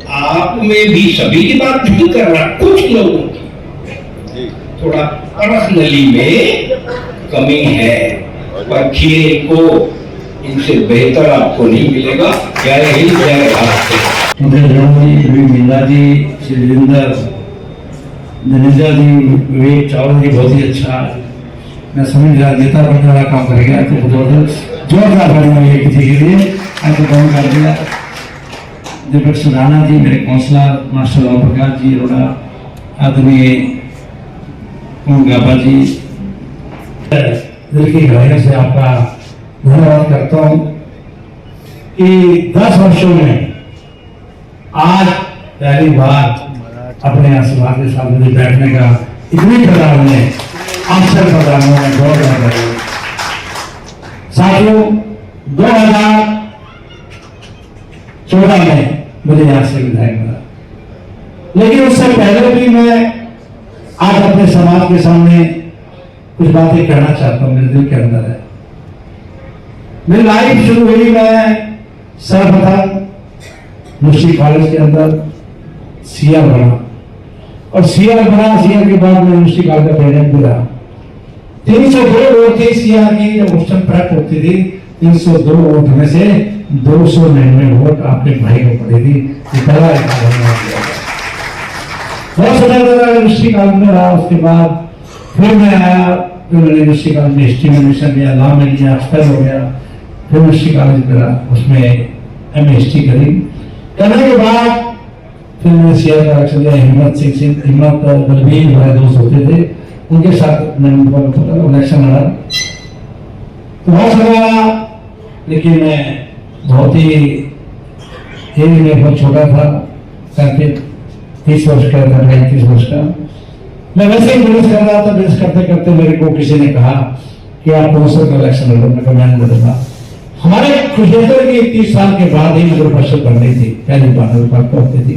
Speaker 3: आप में भी, सभी की बात नहीं कर रहा, कुछ लोगों की थोड़ा पर्सनली में कमी है। परखिए को, इनसे बेहतर आपको नहीं मिलेगा। जय हिंद, जय भारत।
Speaker 5: मीना जी, श्रीजिंदर, धनेजा जी, विवेक चावल जी बहुत ही अच्छा, मैं समझ रहा नेता बनने वाला काम कर गया। तो जोरदार बनी हुई है किसी के लिए, आपको काम कर दिया। दीपक सुधाना जी, मेरे काउंसलर, मास्टर ओम प्रकाश जी, अरोड़ा, आदरणीय ओम गाबा जी, दिल की गहराई से आपका धन्यवाद करता हूँ कि 10 वर्षों में आज पहली बार अपने आशीर्वाद के साथ मुझे बैठने का इतनी प्रकार में अवसर प्रदान हुआ है। बहुत धन्यवाद साथियों। 2014 में मुझे यहाँ से विधायक मिला, लेकिन उससे पहले भी मैं आज अपने समाज के सामने कुछ बातें कहना चाहता हूँ, मेरे दिल के अंदर है। मेरी लाइफ शुरू हुई, मैं सर्वप्रथम मुंशी कॉलेज के अंदर सीआर बना, और सीआर के बाद मैं मुंशी कॉलेज का प्रेसिडेंट भी रहा। 302 वोट थी सीआर की जब उस टाइम प्रैक्ट होती थी। 302 वोट में से 299 वोट आपके भाई को पड़ी थी। पहला बहुत समय यूनिवर्सिटी कॉलेज में रहा। उसके बाद फिर मैं आया, फिर मैंने यूनिवर्सिटी कॉलेज में हिस्ट्री में एडमिशन लिया, लॉ में लिया, एक्सपेल हो गया। फिर यूनिवर्सिटी कॉलेज में रहा, उसमें एमए हिस्ट्री करी। करने के बाद फिर मैंने सीआर का इलेक्शन दिया। हिम्मत बलबीर हमारे दोस्त होते थे, उनके साथ मैंने इलेक्शन लड़ा। तो बहुत समय, लेकिन मैं बहुत ही एज में बहुत छोटा था, 30 वर्ष का था, 35 वर्ष का। मैं वैसे ही बिजनेस कर रहा था। बिजनेस करते करते मेरे को किसी ने कहा कि आप काउंसिल का इलेक्शन लड़ो। मैं मैंने लड़ा। हमारे खुशेतर की 30 साल के बाद ही नगर परिषद बननी थी, पहली बार नगर पालिका होती थी,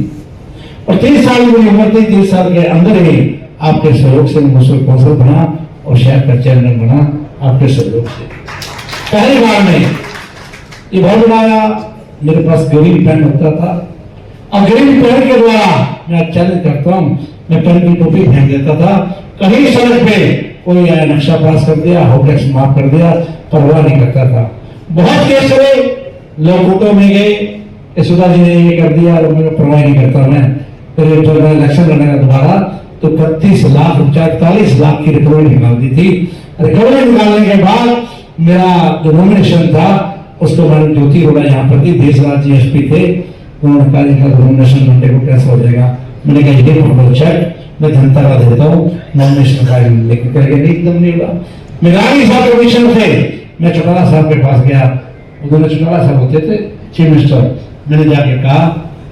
Speaker 5: और 30 साल की उम्र थी। 30 साल के अंदर ही आपके सहयोग से मुंसिपल काउंसिल बना और शहर का चेयरमैन बना आपके सहयोग से। पहली बार में ये बहुत बनाया। मेरे पास ग्रीन पेन होता था, और ग्रीन पेन के द्वारा मैं चैलेंज करता हूँ, मैं पेन की टोपी फेंक देता था। कहीं सड़क पे कोई नक्शा पास कर दिया, होटैक्स माफ कर दिया, परवाह नहीं करता था। बहुत केस हुए, लोग कोर्टों में गए, सुधा जी ने ये कर दिया, और मैं परवाह नहीं करता। मैं फिर जब मैं इलेक्शन लड़ने का दोबारा, तो 35 लाख 40 लाख की रिकवरी निकाल दी थी। रिकवरी निकालने के बाद मेरा जो नॉमिनेशन था उसको मैंने ज्योति रोड़ा यहाँ पर थी, देशराज जी SP थे, उन्होंने कहा इनका नॉमिनेशन मंडे को कैसे हो जाएगा। मैंने कहा ये पकड़ो चेक, मैं धनतरा देता हूँ, नॉमिनेशन फाइल लेकर करके एकदम नहीं हुआ। मेघानी साहब कमिश्नर थे, मैं चौटाला साहब के पास गया, उन्होंने चौटाला साहब होते थे चीफ मिनिस्टर, मैंने जाके कहा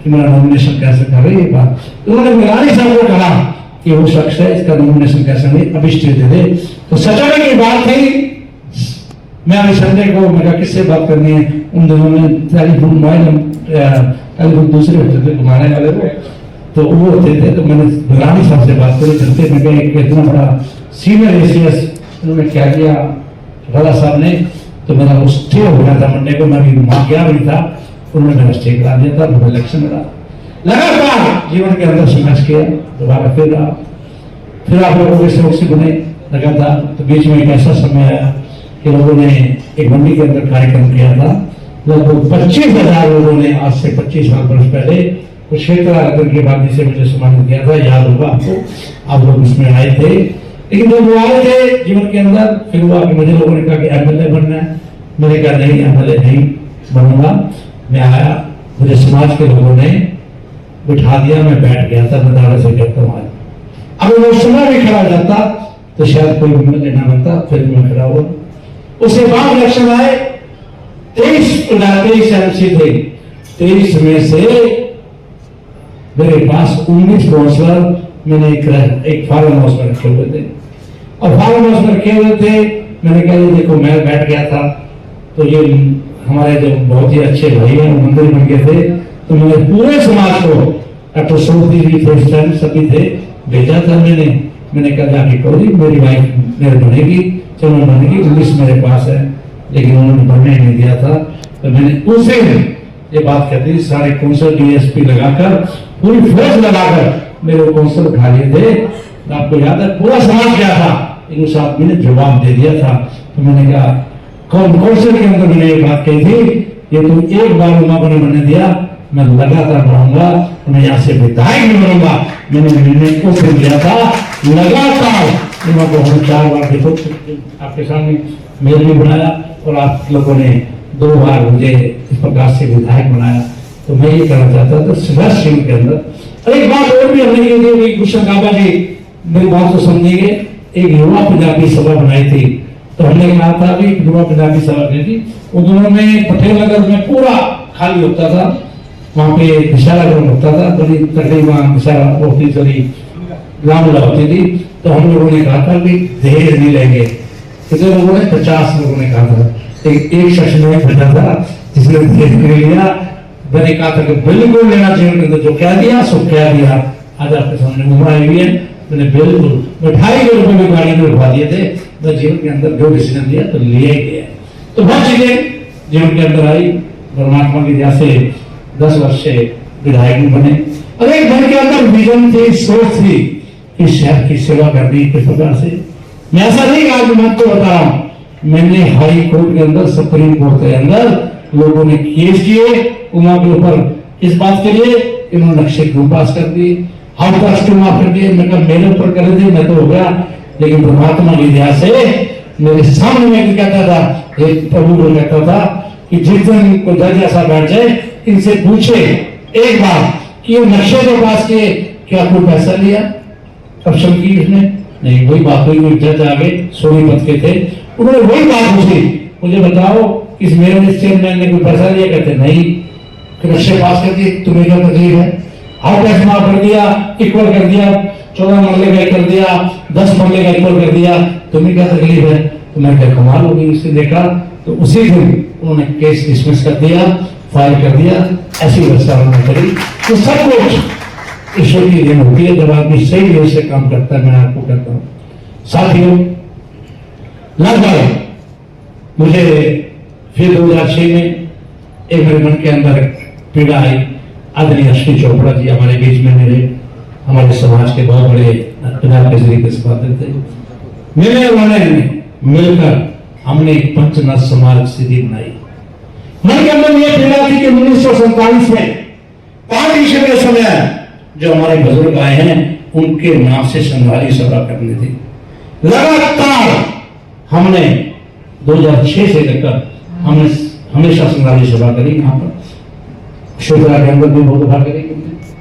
Speaker 5: कि मेरा नॉमिनेशन कैसे कर रही है बात। उन्होंने मेघानी साहब को कहा कि वो शख्स है, इसका नॉमिनेशन कैसे नहीं, अभी स्टे दे दे। तो सचाने की बात थी, मैं अभी संजय को मैं किससे बात करनी है, उन दिनों में टेलीफोन दूसरे होते थे घुमाने वाले को, तो वो होते थे। तो मैंने मेघानी साहब से बात करी, चलते मैं कहा इतना बड़ा सीनियर एसीएस उन्होंने क्या किया राजा साहब ने, तो मेरा वो स्टे हो गया था मंडे को, मैं भी वहां गया भी था, उन्होंने मेरा स्टे करा दिया था, मुझे इलेक्शन मिला। लगातार जीवन के अंदर संघर्ष किया, दोबारा फिर आप लोगों के सहयोग से बने लगातार। तो बीच में एक ऐसा समय आया कि लोगों ने एक मंडी के अंदर कार्यक्रम किया था, लगभग 25,000 लोगों ने आज से 25 साल वर्ष पहले कुछ क्षेत्र आकर के बाद से मुझे सम्मानित किया था, याद होगा आपको, आप लोग इसमें आए थे। लेकिन जब वो आए थे जीवन के अंदर, फिर हुआ कि मुझे लोगों ने कहा कि एमएलए बनना है, मैंने कहा नहीं एमएलए नहीं बनूंगा। मैं आया, मुझे समाज के लोगों ने बिठा दिया, मैं बैठ गया था, मैं दादा से कहता हूँ अगर वो समय भी खड़ा जाता तो शायद कोई एमएलए ना बनता, फिर मैं खड़ा हुआ। उसके बाद इलेक्शन आए, 23 एमसी थे, 23 में से मेरे पास 19 काउंसलर मैंने एक फार्म हाउस में रखे हुए थे, और फार्म हाउस में रखे हुए थे। मैंने कहा ये देखो, मैं बैठ गया था, तो ये हमारे जो बहुत ही अच्छे भाई हैं मंदिर बन गए थे, तो मैंने पूरे समाज को डॉक्टर सोफी जी थे, सभी थे, भेजा था। मैंने कहा जाके करो, मेरी वाइफ मेरे बनेगी, चलो बनेगी, 19 मेरे पास है, लेकिन उन्होंने बनने नहीं दिया था। तो मैंने उसे ये बात कहती थी, सारे काउंसिल डीएसपी लगाकर, पूरी फोर्स लगाकर मेरे काउंसिल उठा लिए थे। आपको याद है पूरा समाज क्या था, लेकिन उस आदमी ने जवाब दे दिया था। तो मैंने कहा काउंसिल के अंदर मैंने ये बात कही थी, ये तुम एक बार उमा को नहीं बनने दिया, मैं लगातार बढ़ूंगा, मैं यहाँ से विधायक नहीं बनूंगा। मैंने निर्णय उस दिन लिया था, लगातार उमा को हम 4 बार देखो आपके सामने मेल भी बनाया, और आप लोगों ने 2 बार मुझे इस प्रकार से विधायक बनाया। तो मैं ये कहना चाहता था सुभाष सिंह के अंदर एक बात और भी हमने की थी, गुलशन काबा जी मेरी बात को समझेंगे, एक युवा पंजाबी सभा बनाई थी। तो हमने कहा था कि युवा पंजाबी सभा की थी, उन दोनों में पटेल नगर में पूरा खाली होता था, वहां पे विशाला ग्राम होता था, बड़ी तकरीबन विशाला होती थी, ग्रामीण होती थी। तो हम लोगों ने कहा था कि दहेज नहीं लेंगे, कितने लोगों ने 50 लोगों ने कहा था, एक शख्स ने भेजा था जिसने दहेज नहीं लिया। मैंने कहा था कि बिल्कुल लेना चाहिए, जो कह दिया सो कह दिया। आज आपके सामने मुहरा आई हुई है, मैंने बिल्कुल 2,500 रुपए में गाड़ी में उठवा दिए थे। मैं जीवन के अंदर जो डिसीजन लिया तो लिया ही गया। तो बहुत चीजें जीवन के अंदर आई, परमात्मा की दया से 10 वर्ष से विधायक बने, और एक घर के अंदर विजन थी, सोच थी कि शहर की सेवा करनी किस प्रकार से। मैं ऐसा नहीं आज मैं तो बता रहा हूँ, मैंने हाई कोर्ट के अंदर, सुप्रीम कोर्ट के अंदर लोगों ने केस किए उमा के ऊपर इस बात के लिए, इन्होंने नक्शे क्यों पास कर दिए, हाउस ट्रस्ट क्यों माफ कर दिए। मैं मेरे ऊपर कर दी, मैं तो हो गया, लेकिन परमात्मा की दया से मेरे सामने में कहता था, एक प्रभु को कहता था कि जिस दिन को जज ऐसा बैठ जाए, इनसे पूछे एक बार कि ये नक्शे जो पास किए क्या कोई पैसा लिया, ऑप्शन की उसने नहीं। वही बात हुई, कोई जज आगे सोनीपत के थे, उन्होंने वही बात पूछी, मुझे बताओ इस मेरे चेयरमैन ने कोई पैसा लिया, कहते नहीं। फिर नक्शे पास कर दिए, तुम्हें क्या तकलीफ है, हाउस टैक्स माफ कर दिया, इक्वल कर दिया, 14 मरले का कर दिया, 10 मरले का इक्वल कर दिया, तुम्हें क्या तकलीफ है। तो मैं क्या कमाल हो गई, उससे देखा तो उसी दिन उन्होंने केस डिसमिस कर दिया, फाइल कर दिया। ऐसी व्यवस्था उन्होंने करी। तो सब कुछ ईश्वर की देन होती है जब आदमी सही वे से काम करता है। मैं आपको कहता हूँ साथियों, लगभग मुझे फिर 2006 में एक मेरे मन के अंदर पीड़ा आई। आदरणीय अश्विनी चोपड़ा जी हमारे बीच में मेरे हमारे समाज के बहुत बड़े पंजाब केसरी के सभापति थे। मेरे उन्होंने मिलकर हमने एक पंचनाथ समाज स्थिति बनाई। मन के अंदर यह पीड़ा थी कि 1947 में पार्टीशन के समय जो हमारे बुजुर्ग आए हैं उनके नाम से संघारी सभा करनी थी। लगातार हमने 2006 से लेकर हमने हमेशा संघारी सभा करी। यहाँ पर शिवरा के अंदर भी बहुत सभा करी,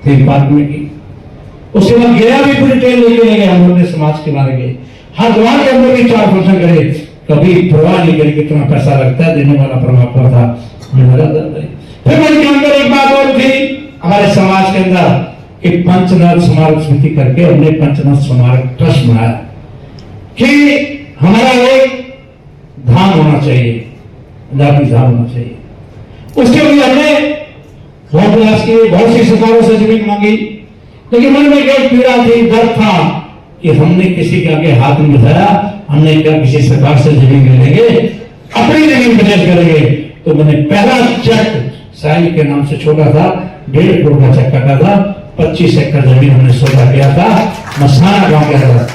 Speaker 5: थीम पार्क में की। उसके बाद गया भी पूरी ट्रेन लेके गए हम लोग समाज के बारे में। हरिद्वार के अंदर भी 4 फंक्शन करे, कभी परवाह नहीं करी कितना पैसा लगता है, देने वाला परमात्मा था। फिर मन के अंदर एक बात और थी हमारे समाज के अंदर एक पंचनाथ स्मारक समिति करके हमने पंचनाथ स्मारक ट्रस्ट बनाया कि हमारा एक धाम होना चाहिए, पंजाबी धाम होना चाहिए। उसके लिए हमने बहुत प्रयास किए, बहुत सी सरकारों से जमीन मांगी, लेकिन मन में एक पीड़ा थी, डर था कि हमने किसी के आगे हाथ नहीं बढ़ाया, हमने क्या किसी सरकार से जमीन ले लेंगे, अपनी जमीन पचास करेंगे। तो मैंने पहला चेक साहिल के नाम से छोटा था, 1.5 करोड़ का चेक काटा था, 25 एकड़ जमीन हमने सौदा किया था, मसाना गांव के अंदर।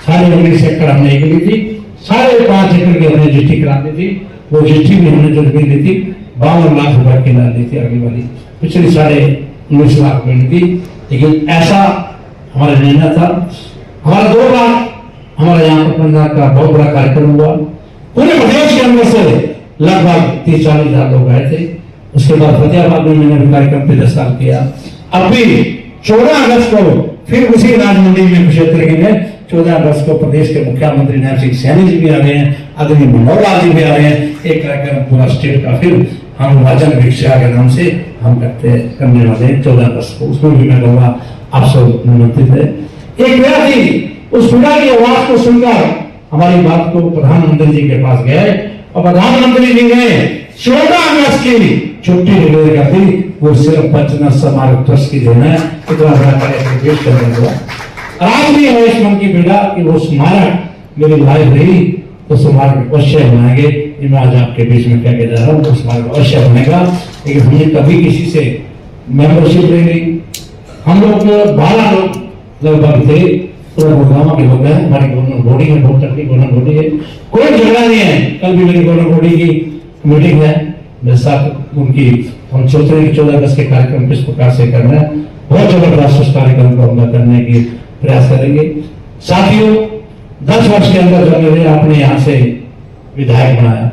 Speaker 5: 19.5 एकड़ हमने एक ली थी, 5.5 एकड़ की हमने रजिस्ट्री करा दी थी। वो रजिस्ट्री में हमने जो जमीन ली थी 52 लाख रुपए की ला ली थी, आगे वाली पिछली 19.5 लाख में थी। लेकिन ऐसा हमारा निर्णय था। हमारा 2 लाख हमारा यहाँ पर पंजाब का बहुत बड़ा कार्यक्रम हुआ, पूरे प्रदेश के अंदर से लगभग 30-40 हजार लोग आए थे। उसके बाद फतेहाबाद में मैंने भी कार्यक्रम 10 साल किया। अभी 14 अगस्त को फिर उसी राजमंड्री में क्षेत्र में 14 अगस्त को प्रदेश के मुख्यमंत्री नैब सिंह सैनी जी भी आ रहे हैं, आदरणीय मनोहर लाल जी भी आ रहे हैं। एक कार्यक्रम पूरा स्टेट का फिर हम राजन भिक्षा के नाम से हम करने वाले हैं 14 अगस्त को। उसमें भी मैं कहूँगा आप सब निमंत्रित है। एक पीड़ा थी, उस पीड़ा की आवाज को सुनकर हमारी बात को प्रधानमंत्री जी के पास गए और प्रधानमंत्री जी ने 14 अगस्त की छुट्टी डिक्लेयर कर दी। वो सिर्फ पंचनाथ स्मारक ट्रस्ट की देना है, इतना बड़ा कार्यक्रम पेश करने हुआ। आज भी है इस मन की पीड़ा कि वो स्मारक मेरी लाइफ रही तो स्मारक अवश्य बनाएंगे। मैं आज आपके बीच में क्या कह जा रहा हूँ, तो स्मारक अवश्य बनेगा। लेकिन हमने कभी किसी से मेंबरशिप ले ली। हम लोग 12 लोग लगभग थे, पूरा गुड़गांव के लोग हैं। हमारी गवर्नर बॉडी है, बहुत तकलीफ गवर्नर बॉडी है, कोई झगड़ा नहीं है। कल भी मेरी गवर्नर बॉडी की मीटिंग है, मेरे साथ उनकी हम सोच रहे हैं कि 14 अगस्त के कार्यक्रम किस प्रकार से करना है। बहुत जबरदस्त उस कार्यक्रम को हम करने की प्रयास करेंगे। साथियों, 10 वर्ष के अंदर जब मैंने अपने यहाँ से विधायक बनाया,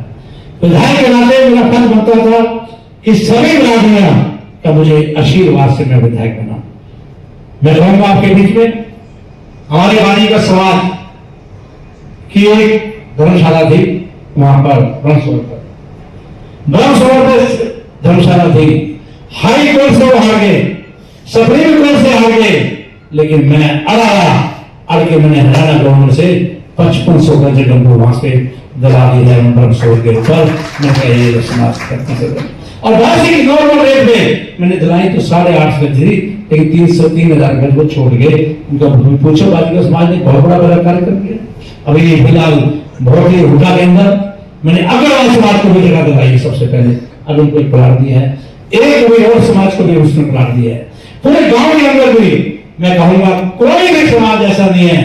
Speaker 5: विधायक के नाते मेरा फर्ज बनता था कि सभी बिरादरियां का मुझे आशीर्वाद से मैं विधायक बना। मैं कहूंगा आपके बीच में हमारे वाणी का समाज की एक धर्मशाला थी, वहां पर ब्रह्मसरोवर पर धर्मशाला थी। हाई कोर्ट से वो हार गए, सुप्रीम कोर्ट से हार गए, लेकिन मैं अड़ के मैंने हरियाणा गवर्नमेंट से 5500 गज डंबू वहां से दिला दी है ब्रह्मसरोवर के ऊपर। मैं ये समाज करते और वैसे ही नॉर्मल रेट में मैंने दिलाई तो 8.5 गज थी, लेकिन 300-3000 गज को छोड़ गए। उनका पूछो बाजी का समाज ने बहुत बड़ा कार्यक्रम किया। अभी फिलहाल बहुत ही हुडा के अंदर मैंने अग्रवाल समाज को भी जगह दिलाई सबसे पहले, अब उनको एक प्लाट दिया है। एक कोई और समाज को भी उसने प्लाट दिया है। पूरे गांव के अंदर भी मैं कहूंगा कोई भी समाज ऐसा नहीं है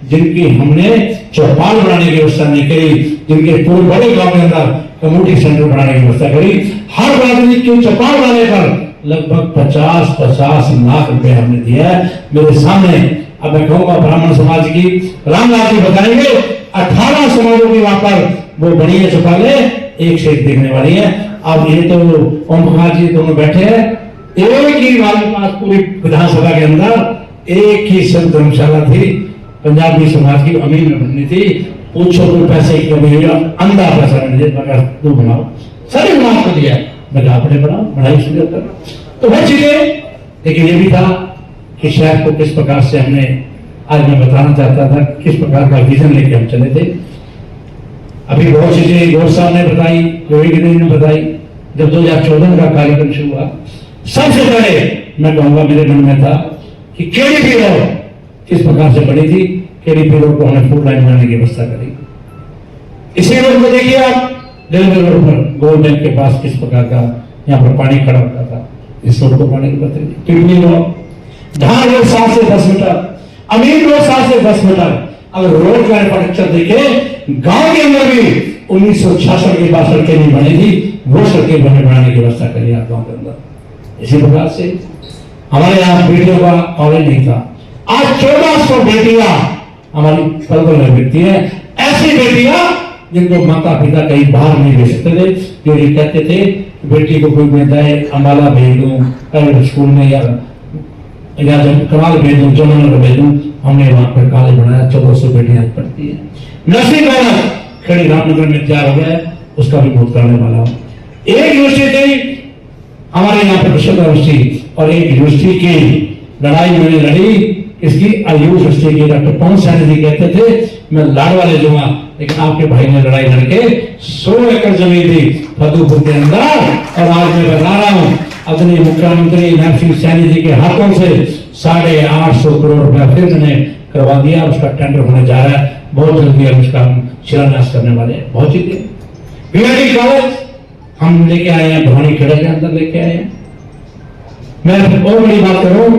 Speaker 5: जिनकी हमने चौपाल बनाने की व्यवस्था नहीं करी, जिनके पूरे बड़े गांव के अंदर कम्युनिटी सेंटर बनाने की व्यवस्था करी। हर राजनीति की चौपाल बनाने पर लगभग 50 लाख रुपए हमने दिया है मेरे सामने। अब मैं कहूंगा ब्राह्मण समाज की रामलाल जी बताएंगे 18 समाजों की वहां पर वो बनी है चौपालें, एक से एक देखने वाली है। अब ये तो ओम प्रकाश जी दोनों बैठे हैं, एक ही हमारे पास पूरी विधानसभा के अंदर एक ही संत धर्मशाला थी, पंजाबी समाज की अमीर में बननी थी। पूछो तो पैसे की कमी, अंधा पैसा नहीं दे, मगर तू बनाओ, सभी बनाओ को दिया, मैं अपने बनाओ, बढ़ाई शुरू करना। तो वो चीजें, लेकिन ये भी था कि शहर को किस प्रकार से हमने, आज मैं बताना चाहता था किस प्रकार का विजन लेके हम चले थे। अभी बहुत चीजें गौर साहब ने बताई, योगी गिरी ने बताई। जब 2014 का कार्यक्रम शुरू हुआ, सबसे पहले मैं कहूंगा मेरे मन में था कि केडीपी रोड किस प्रकार से बनी थी, केडीपी रोड को हमने फुल लाइन बनाने की व्यवस्था करी। इसी रोड को देखिए आप, रेलवे रोड पर गोल्ड बैंक के पास किस प्रकार का यहाँ पर पानी खड़ा होता था, इस रोड को पानी की बता। टिप्पणी रोड, धार रोड 7 से 10 मीटर, अमीर रोड 7 से 10 मीटर। अगर रोड का इंफ्रास्ट्रक्चर देखे, गांव के अंदर भी 1966 के बाद सड़कें नहीं बनी थी, वो सड़कें बनाने की व्यवस्था करी आप गांव के अंदर। इसी प्रकार से हमारे यहाँ बेटियों का कॉलेज नहीं था, आज 1400 बेटियां हमारी पल पल में बिकती है। ऐसी बेटियां जिनको माता पिता कहीं बाहर नहीं भेज सकते थे, जो ये कहते थे बेटी को कोई मैं जाए अम्बाला भेज दूं प्राइवेट स्कूल में या या जब कमाल भेज दूं, जमुना को भेज दूं, हमने वहां पर कॉलेज बनाया, 1400 बेटियां पढ़ती है। नर्सिंग कॉलेज खड़ी रामनगर में तैयार हो गया है, उसका भी बहुत करने वाला हूँ। एक यूनिवर्सिटी हमारे यहाँ पर विश्व यूनिवर्सिटी, और एक यूनिवर्सिटी की लड़ाई मैंने लड़ी, इसकी आयुष यूनिवर्सिटी की डॉक्टर पवन सैनी जी कहते थे मैं लाड़ वाले दूंगा, लेकिन आपके भाई ने लड़ाई लड़के 100 एकड़ जमीन दी फतेहपुर के अंदर, और आज मैं बता रहा हूँ अपने मुख्यमंत्री नरसिंह सैनी जी के हाथों से 850 करोड़ रुपया फिर मैंने करवा दिया, उसका टेंडर होने जा रहा है, बहुत जल्दी हम उसका शिलान्यास करने वाले हैं। बहुत चीजें बीएडी कॉलेज हम लेके आए हैं, भवानी खेड़ा के अंदर लेके आए हैं। मैं और बड़ी बात करूं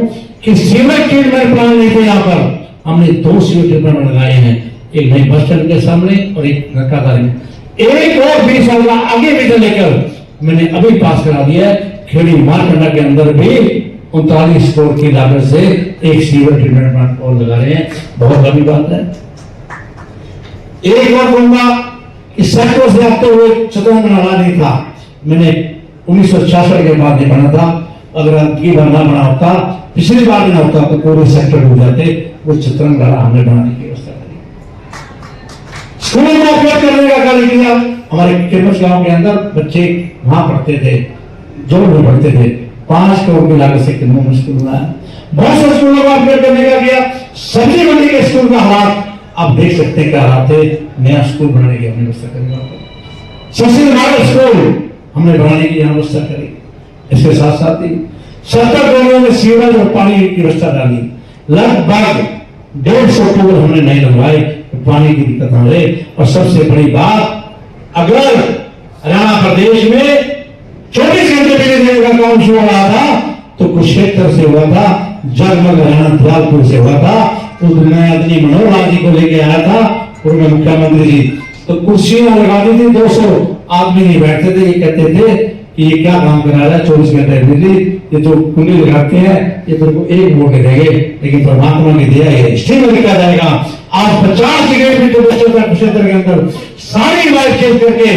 Speaker 5: कि सीमेंट ट्रीटमेंट प्लांट नहीं थे यहाँ पर, हमने 2 सीमेंट ट्रीटमेंट लगाए हैं, एक नई बस स्टैंड के सामने और एक नकादारी में। एक और 20 साल का आगे भी लेकर मैंने अभी पास करा दिया है, खेड़ी मारकंडा के अंदर भी 39 करोड़ की लागत से एक सीवर ट्रीटमेंट प्लांट और लगा रहे हैं, बहुत बड़ी बात है। एक और कहूंगा कि सैकड़ों से आते हुए चतुर्थ बना नहीं था, मैंने 1966 के बाद नहीं बना था, अगर की बार ना बना होता, पिछली बार ना होता तो पूरे सेक्टर डूब जाते, वो चित्रंग लड़ा हमने बनाने की व्यवस्था करी। स्कूल में उपयोग करने का कार्य किया, हमारे केमस गांव के अंदर बच्चे वहां पढ़ते थे, जो भी पढ़ते थे, 5 करोड़ की लागत से किन्नू स्कूल बनाया। बहुत से स्कूलों का उपयोग करने का किया। सब्जी मंडी के स्कूल का हालात आप देख सकते हैं क्या हालात है, नया स्कूल बनाने की हमने व्यवस्था करी। सबसे मॉडल स्कूल हमने बनाने की यहाँ व्यवस्था करी। इसके साथ साथ ही 70 करोड़ में सीवरेज और पानी की व्यवस्था डाली, लगभग 150 टूल हमने नहीं लगवाए, पानी की दिक्कत ना रहे। और सबसे बड़ी बात, अगर हरियाणा प्रदेश में 24 घंटे बिजली देने का काम शुरू हो रहा था तो कुरुक्षेत्र से हुआ था, जगमग हरियाणा दयालपुर से हुआ था। उस दिन मैं अपनी मनोहर लाल जी को लेके आया था, पूर्व मुख्यमंत्री जी, तो कुर्सियां लगा दी थी, 200 आदमी नहीं बैठते थे। ये कहते थे कि ये क्या काम करा रहा है, 24 घंटे बिजली, ये जो कुंडी लगाते हैं ये तो एक वोट देंगे, लेकिन परमात्मा ने दिया है स्टीम लिखा जाएगा। आज 50 किलोमीटर क्षेत्र के अंदर सारी लाइट चेंज करके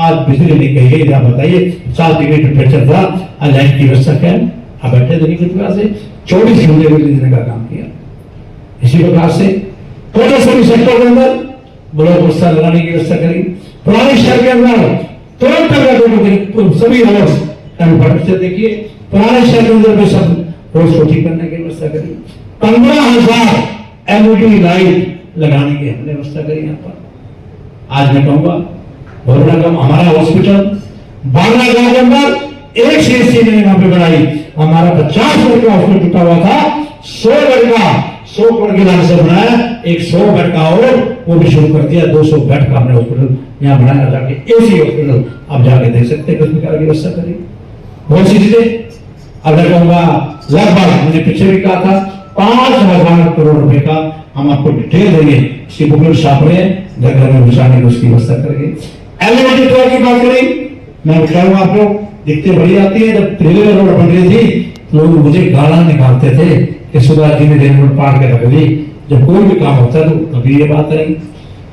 Speaker 5: आज बिजली नहीं कही। आप बताइए 50 डिग्री टेम्परेचर था, आज लाइट की व्यवस्था क्या है? आप बैठे देखिए किस प्रकार से 24 घंटे बिजली देने का काम किया। इसी प्रकार से टोटल सभी सेक्टर के अंदर ब्लॉक व्यवस्था लगाने की व्यवस्था करी। पुराने शहर के अंदर तुरंत सभी रोड से देखिए, पुराने शहर के अंदर भी सब रोड को ठीक करने की व्यवस्था करी। 15,000 LED लाइट लगाने की हमने व्यवस्था करी। यहाँ पर आज मैं कहूंगा बहुत बड़ा काम, हमारा हॉस्पिटल बांग्ला गांव के अंदर एक CHC ने वहां पे बनाई। हमारा 50 बेड का हॉस्पिटल टूटा हुआ था, 100 बेड का 100 करोड़ की लागत से बनाया, एक 100 बेड का और वो भी शुरू कर दिया। 200 बेड का हमने हॉस्पिटल यहाँ बनाया जाके, AC हॉस्पिटल आप जाके देख सकते हैं किस प्रकार की व्यवस्था करी। बहुत सी चीजें अब मैं कहूंगा, लगभग मैंने पीछे भी कहा था 5,000 करोड़ रुपए का हम आपको डिटेल देंगे, इसकी बुकलेट छाप रहे हैं, घर घर में घुसाने की उसकी व्यवस्था करेंगे। एलिवेटेड ट्रैक की बात करें, मैं कहूंगा आप लोग दिखते बड़ी आती है। जब रेलवे रोड बन रही थी लोग मुझे गाला निकालते थे कि सुधा जी ने रेलवे रोड पार के रख दी। जब कोई भी काम होता है तो कभी ये बात आई,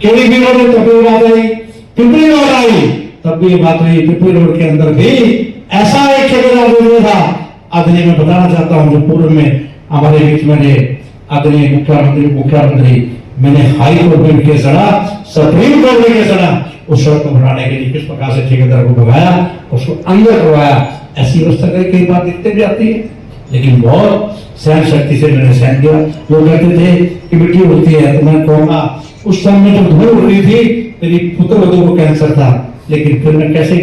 Speaker 5: केवी रोड में तब ये बात आई, पिपली रोड आई तब भी ये बात हुई। पिपली रोड के अंदर भी ऐसा एक ठेकेदार था, आदरणीय मैं बताना चाहता हूँ, जो पूर्व में हमारे बीच में आदरणीय मुख्यमंत्री मैंने हाई कोर्ट में केस लड़ा, सुप्रीम कोर्ट में केस लड़ा, उस सड़क को बनाने के लिए किस प्रकार से ठेकेदार को भगाया, उसको अंदर करवाया। ऐसी व्यवस्था करके कई बात दिखते भी आती है, लेकिन बहुत सहन शक्ति से मैंने सहन किया। लोग कहते थे कि मिट्टी उड़ती है, तो मैं कहूंगा उस समय जब धूल उड़ रही थी मेरी पुत्र को कैंसर था, लेकिन फिर मैं कैसे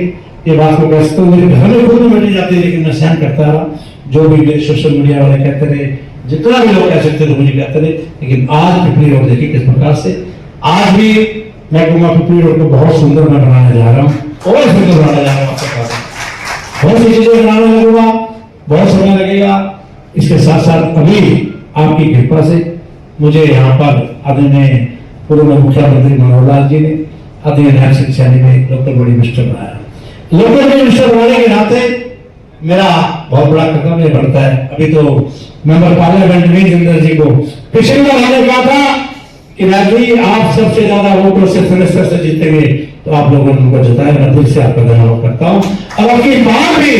Speaker 5: ये बात को कह सकता हूँ, मेरे घर में खुद मिट जाती, लेकिन मैं सहन करता रहा। जो भी मेरे सोशल मीडिया वाले कहते रहे, जितना भी लोग कह सकते थे मुझे कहते रहे, लेकिन आज पिपली रोड देखिए किस प्रकार से, आज भी मैं कहूँगा पिपली रोड को बहुत सुंदर मैं बनाने जा रहा हूँ और सुंदर बनाने जा रहा हूँ। आपके पास बहुत सी चीजें बनाने लगूंगा, बहुत समय लगेगा। इसके साथ साथ अभी आपकी कृपा से मुझे यहाँ पर आदरणीय पूर्व मुख्यमंत्री मनोहर लाल जी ने, आदरणीय नरसिंह सैनी ने लोकल बॉडी मिनिस्टर बनाया। लोकल बॉडी मिनिस्टर बनाने के नाते मेरा बहुत बड़ा कदम ये बढ़ता है। अभी तो मेंबर पार्लियामेंट में जिंदर जी को पिछली बार हमने कहा था कि राजी आप सबसे ज्यादा वोटों से सेनेटर से जीतेंगे, तो आप लोगों ने उनको जिताया। मैं दिल से आपका धन्यवाद करता हूँ। और आपकी बात भी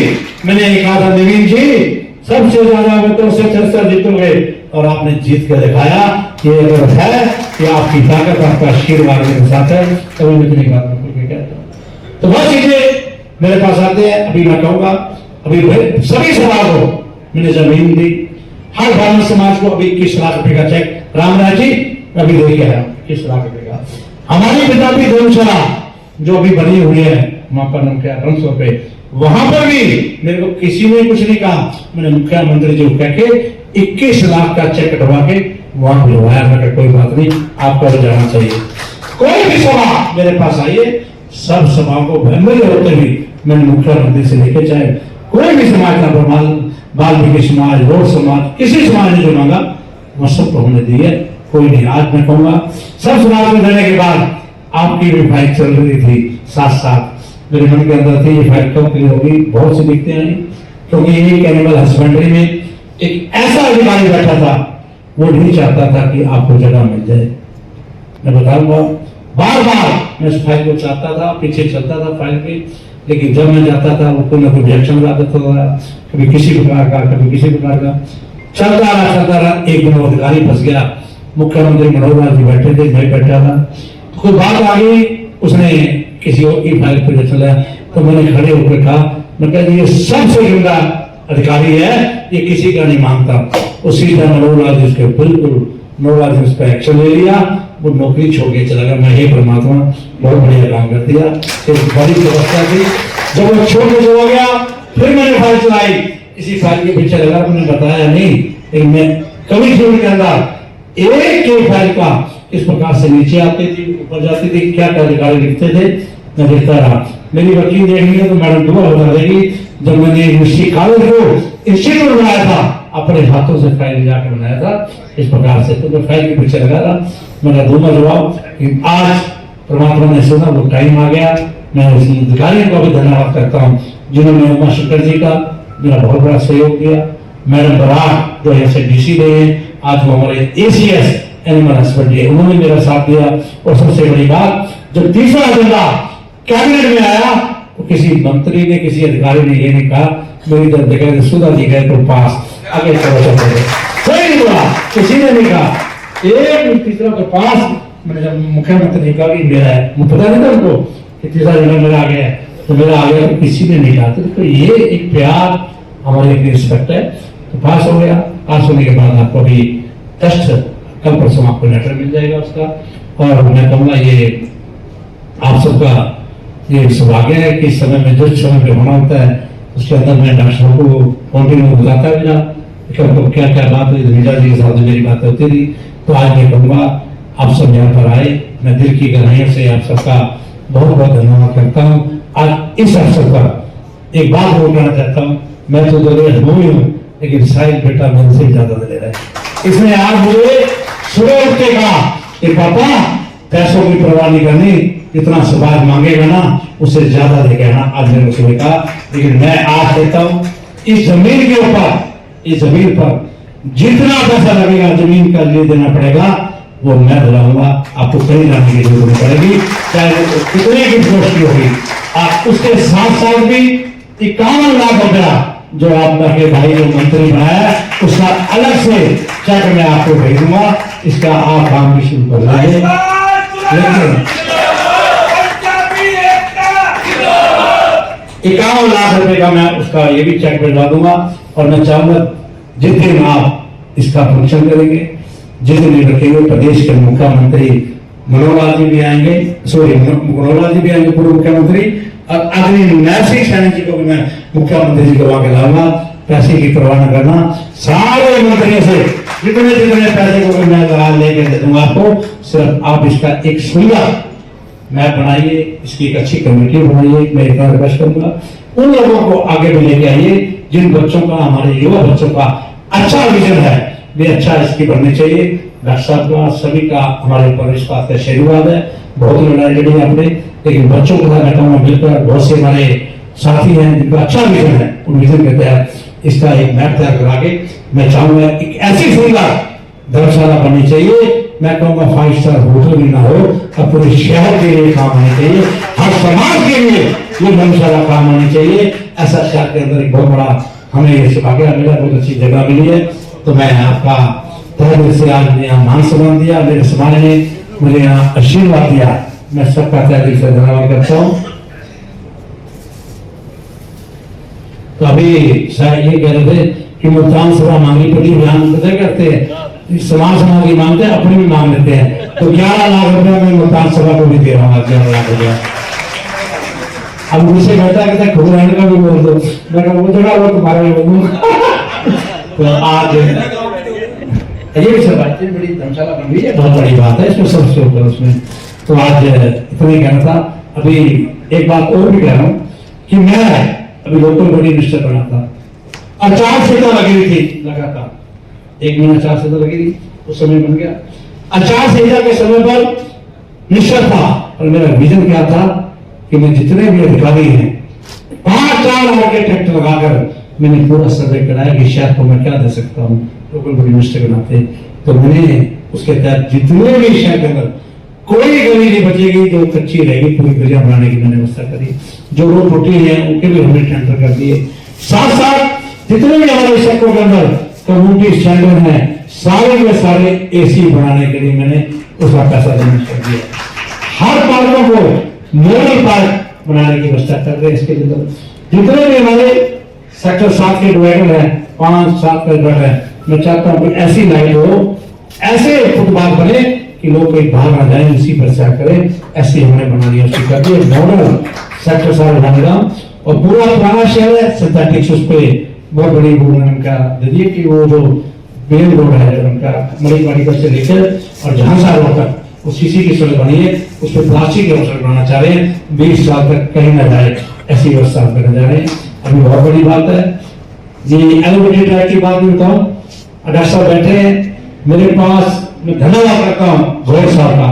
Speaker 5: मैंने कहा था, नवीन जी सबसे ज्यादा वोटों से 66 जीतोगे और आपने जीत के दिखाया कि अगर है कि आपकी ताकत आपका आशीर्वाद मेरे साथ है, तभी मैं इतनी बात खुल के कहता हूँ। तो बहुत चीजें मेरे पास आते हैं। अभी मैं कहूंगा, अभी सभी समाज को मैंने जमीन दी, हर ब्राह्मण समाज को अभी 21 लाख रुपए का चेक रामराज जी अभी दे के आया, 21 लाख रुपए का। हमारी पिताजी धर्मशाला जो अभी बनी हुई है वहां पर रंसों पे, वहां पर भी मेरे को किसी ने कुछ नहीं कहा। मैंने मुख्यमंत्री जी को कह के 21 लाख का चेक कटवा के वहां भिजवाया। मैं कोई बात नहीं, आपको भी जाना चाहिए। कोई भी सभा मेरे पास आइए, सब सभा को भयंकर होते हुए मैंने मुख्यमंत्री से लेके चाहे कोई भी समाज का वाल्मीकि समाज, रोड समाज, किसी समाज ने जो मांगा वो सबको हमने दी है। कोई नहीं, आज मैं कहूंगा सब समाज में देने के बाद आपकी भी फाइल चल रही थी साथ साथ, मेरे मन के अंदर थी ये फाइल कब क्लियर होगी। बहुत सी दिक्कतें आई क्योंकि एक एनिमल हस्बेंड्री में एक ऐसा अधिकारी बैठा था, वो नहीं चाहता था कि आपको जगह मिल जाए। मैं बताऊंगा, बार बार मैं इस फाइल को चाहता था, पीछे चलता था फाइल पे, लेकिन जब मैं जाता था वो कोई ना कोई रिएक्शन ला देता था, कभी किसी प्रकार का, कभी किसी प्रकार का, चलता रहा। एक दिन वो अधिकारी फंस गया, मुख्यमंत्री मनोहर लाल जी बैठे थे, मैं बैठा था, कोई बात आ गई, उसने किसी और की फाइल पर चला, तो मैंने खड़े होकर कहा, मैं कहा ये सबसे गंदा अधिकारी है, ये किसी का नहीं मांगता। उसी तरह मनोहर लाल जी उसके बिल्कुल मनोहर लाल जी उस पर एक्शन ले लिया, वो नौकरी छोड़ के चला गया। मैं हे परमात्मा, बहुत बढ़िया काम कर दिया, एक बड़ी व्यवस्था थी। जब वो छोड़ के चला गया, फिर मैंने फाइल चलाई, इसी फाइल के पीछे लगा, मैंने बताया नहीं, लेकिन मैं कभी छोड़ के अंदर एक फाइल का इस प्रकार से नीचे आती थी, ऊपर जाती थी, क्या क्या अधिकारी लिखते थे, मैं देखता रहा। मेरी वकील देखनी है तो मैडम दुआ बता देगी, जब मैंने यूनिवर्सिटी कॉलेज को इंस्टीट्यूट बनाया था, अपने हाथों से फाइल जाकर बनाया था इस प्रकार से, तो मैं फाइल के पीछे लगा था। मैंने दूंगा जवाब कि आज परमात्मा ने सुना, वो टाइम आ गया। मैं उस अधिकारियों को भी धन्यवाद करता हूँ जिन्होंने उमा शंकर जी का मेरा बहुत बड़ा सहयोग दिया। मैडम बराड़ जो ऐसे डीसी रहे, आज वो हमारे ACS एनिमल हस्बेंड्री, उन्होंने मेरा साथ दिया। और सबसे बड़ी बात, जब तीसरा एजेंडा कैबिनेट में आया तो किसी मंत्री ने, किसी अधिकारी ने ये नहीं कहा मेरी तरफ देखा सुधा जी गए तो पास, आगे चलो चलो, कोई नहीं बोला, किसी ने नहीं कहा, एक तीसरा तो पास। मैंने जब मुख्यमंत्री ने कहा कि मेरा है, मुझे पता नहीं था उनको कि तीसरा एजेंडा मेरा आ गया, तो मेरा आ गया, तो किसी ने नहीं कहा। तो ये एक प्यार, हमारे एक रिस्पेक्ट है। तो पास हो गया। पास होने के बाद आपको अभी टेस्ट कल परसों आपको लेटर मिल जाएगा उसका। और मैं कहूँगा ये आप सबका ये सौभाग्य है कि इस समय में जिस समय पे होना होता है उसके अंदर मैं डॉक्टरों को कंटिन्यू बताता है मेरा क्या क्या बात हुई, मीडिया जी के साथ मेरी बात होती थी। तो आज मैं कहूँगा आप सब यहाँ पर आए, मैं दिल की गहराइयों से आप सबका बहुत बहुत धन्यवाद करता हूँ। आज इस अवसर पर एक बात बोलना चाहता हूँ, मैं तो दलेर हूँ ही हूँ, लेकिन साहिल बेटा मेरे से ज्यादा दलेर है। इसने आज मुझे सुबह उठ के कहा कि पापा पैसों की परवाह नहीं करनी, इतना समाज मांगेगा ना उससे ज्यादा लेके आना। आज मैंने उसने कहा, लेकिन मैं आज देता हूँ इस जमीन के ऊपर, इस जमीन पर जितना पैसा लगेगा जमीन का लिए देना पड़ेगा वो मैं दिलाऊंगा, आपको कहीं जाने की जरूरत नहीं पड़ेगी, चाहे वो कितने की पोस्ट की होगी। आप उसके साथ साथ भी 51 लाख रुपया जो आपका के भाई जो मंत्री बनाया उसका अलग से चेक मैं आपको भेज दूंगा, इसका आप काम भी शुरू कर रहे हैं। लेकिन 51 लाख रुपए का मैं उसका ये भी चेक भिजवा दूंगा। और मैं चाहूंगा जिस दिन आप इसका फंक्शन करेंगे, जिस दिन रखेंगे, प्रदेश के मुख्यमंत्री मनोहर लाल जी भी आएंगे, मनोहर लाल जी भी आएंगे पूर्व मुख्यमंत्री, और अगली नरसिंह सैनी जी को भी मैं मुख्यमंत्री जी को वहां के लाऊंगा। पैसे की परवाह न करना, सारे मंत्रियों से जितने जितने पैसे को मैं दलाल लेके दे दूंगा आपको, सिर्फ आप इसका एक सुइया मैप बनाइए, इसकी एक अच्छी कमेटी बनाइए। मैं इतना रिक्वेस्ट करूंगा उन लोगों को आगे भी लेके आइए जिन बच्चों का, हमारे युवा बच्चों का अच्छा विजन है, वे अच्छा इसकी बननी चाहिए। डॉक्टर साहब का, सभी का हमारे ऊपर इस बात का आशीर्वाद है, बहुत लड़ाई लड़ी आपने, लेकिन बच्चों के साथ मिलकर बहुत से हमारे साथी हैं जिनका अच्छा विजन है, उन विजन के तहत इसका एक मैप तैयार करा के मैं चाहूंगा एक ऐसी सुंदर धर्मशाला बननी चाहिए। मैं कहूंगा 5 स्टार होटल भी ना हो, अब पूरे शहर के लिए काम आने चाहिए, हर समाज के लिए ये धर्मशाला काम आनी चाहिए। ऐसा शहर के अंदर एक बहुत बड़ा हमें ये सौभाग्य मिला, बहुत अच्छी जगह मिली है। तो मैं आपका तहे दिल से आज यहाँ मान सम्मान दिया, मेरे समाज ने मुझे यहाँ आशीर्वाद दिया, मैं सबका तहे दिल से धन्यवाद करता हूँ। तो अभी शायद ये कह रहे थे कि मुल्तान सभा मांगी पड़ी, बयान पता करते हैं समाज की मांगते हैं, अपनी भी मांग लेते हैं। तो 11 लाख रुपया मैं मुल्तान सभा को भी दे रहा हूँ, 11 लाख रुपया। अब मुझसे कहता कहता खुद रहने का भी बोल दो, मैं कहूँ वो जगह वो तुम्हारे लिए बोलूँगा। तो आज ये भी सब बातें बड़ी धर्मशाला बन गई है, बहुत बड़ी बात है, इसमें सबसे ऊपर उसमें। तो आज इतना ही कहना था। अभी एक बात और भी कह रहा हूँ कि मैं अभी लोकल बॉडी मिनिस्टर बना था और 4 सीटें लगी हुई थी लगातार, 1 महीना 4 सीटें लगी थी, उस समय बन गया। और 4 सीटें के समय पर मिनिस्टर था और मेरा विजन क्या था कि मैं जितने भी अधिकारी हैं 5-4 आर्किटेक्ट लगाकर मैंने पूरा सर्वे कराया कि शहर को मैं क्या दे सकता हूँ लोकल बॉडी मिनिस्टर के नाते। तो मैंने उसके तहत जितने भी शहर के अंदर कोई गली नहीं बचेगी जो कच्ची रहेगी, पूरी गलियां बनाने की मैंने व्यवस्था करी। जो रोड टूटी है उनके भी हमने टेंडर कर दिए। साथ साथ जितने भी हमारे शहरों के अंदर कम्युनिटी स्टैंडर्ड है सारे के सारे AC बनाने के लिए मैंने उसका पैसा अरेंज कर दिया। हर पार्कों को मॉडल पार्क बनाने की व्यवस्था कर रहे हैं। इसके अंदर जितने भी हमारे सेक्टर 7 के डिवाइडर है, 5-7 का डिवाइडर है, मैं चाहता हूँ कि ऐसी लाइट हो, ऐसे फुटपाथ बने कि लोग कहीं बाहर ना जाए, इसी पर से करें। ऐसी हमने बना दिया, उसकी कर दिए मॉडल सेक्टर 7 बनेगा। और पूरा पुराना शहर है सिंथेटिक्स, उस पे बहुत बड़ी उनका दे दिए कि वो जो मेन रोड है उनका मणिकवाड़ी से लेकर और झांसा रोड तक वो सीसी की सड़क बनी है, उस पर प्लास्टिक की सड़क बनाना चाह रहे हैं। 20 साल तक कहीं ना जाए ऐसी व्यवस्था करने जा रहे हैं। अभी बहुत बड़ी बात है ये एलिवेटेड ट्रैक की बात भी बताऊं। डॉक्टर साहब बैठे हैं मेरे पास, मैं धन्यवाद करता हूँ गौर साहब का।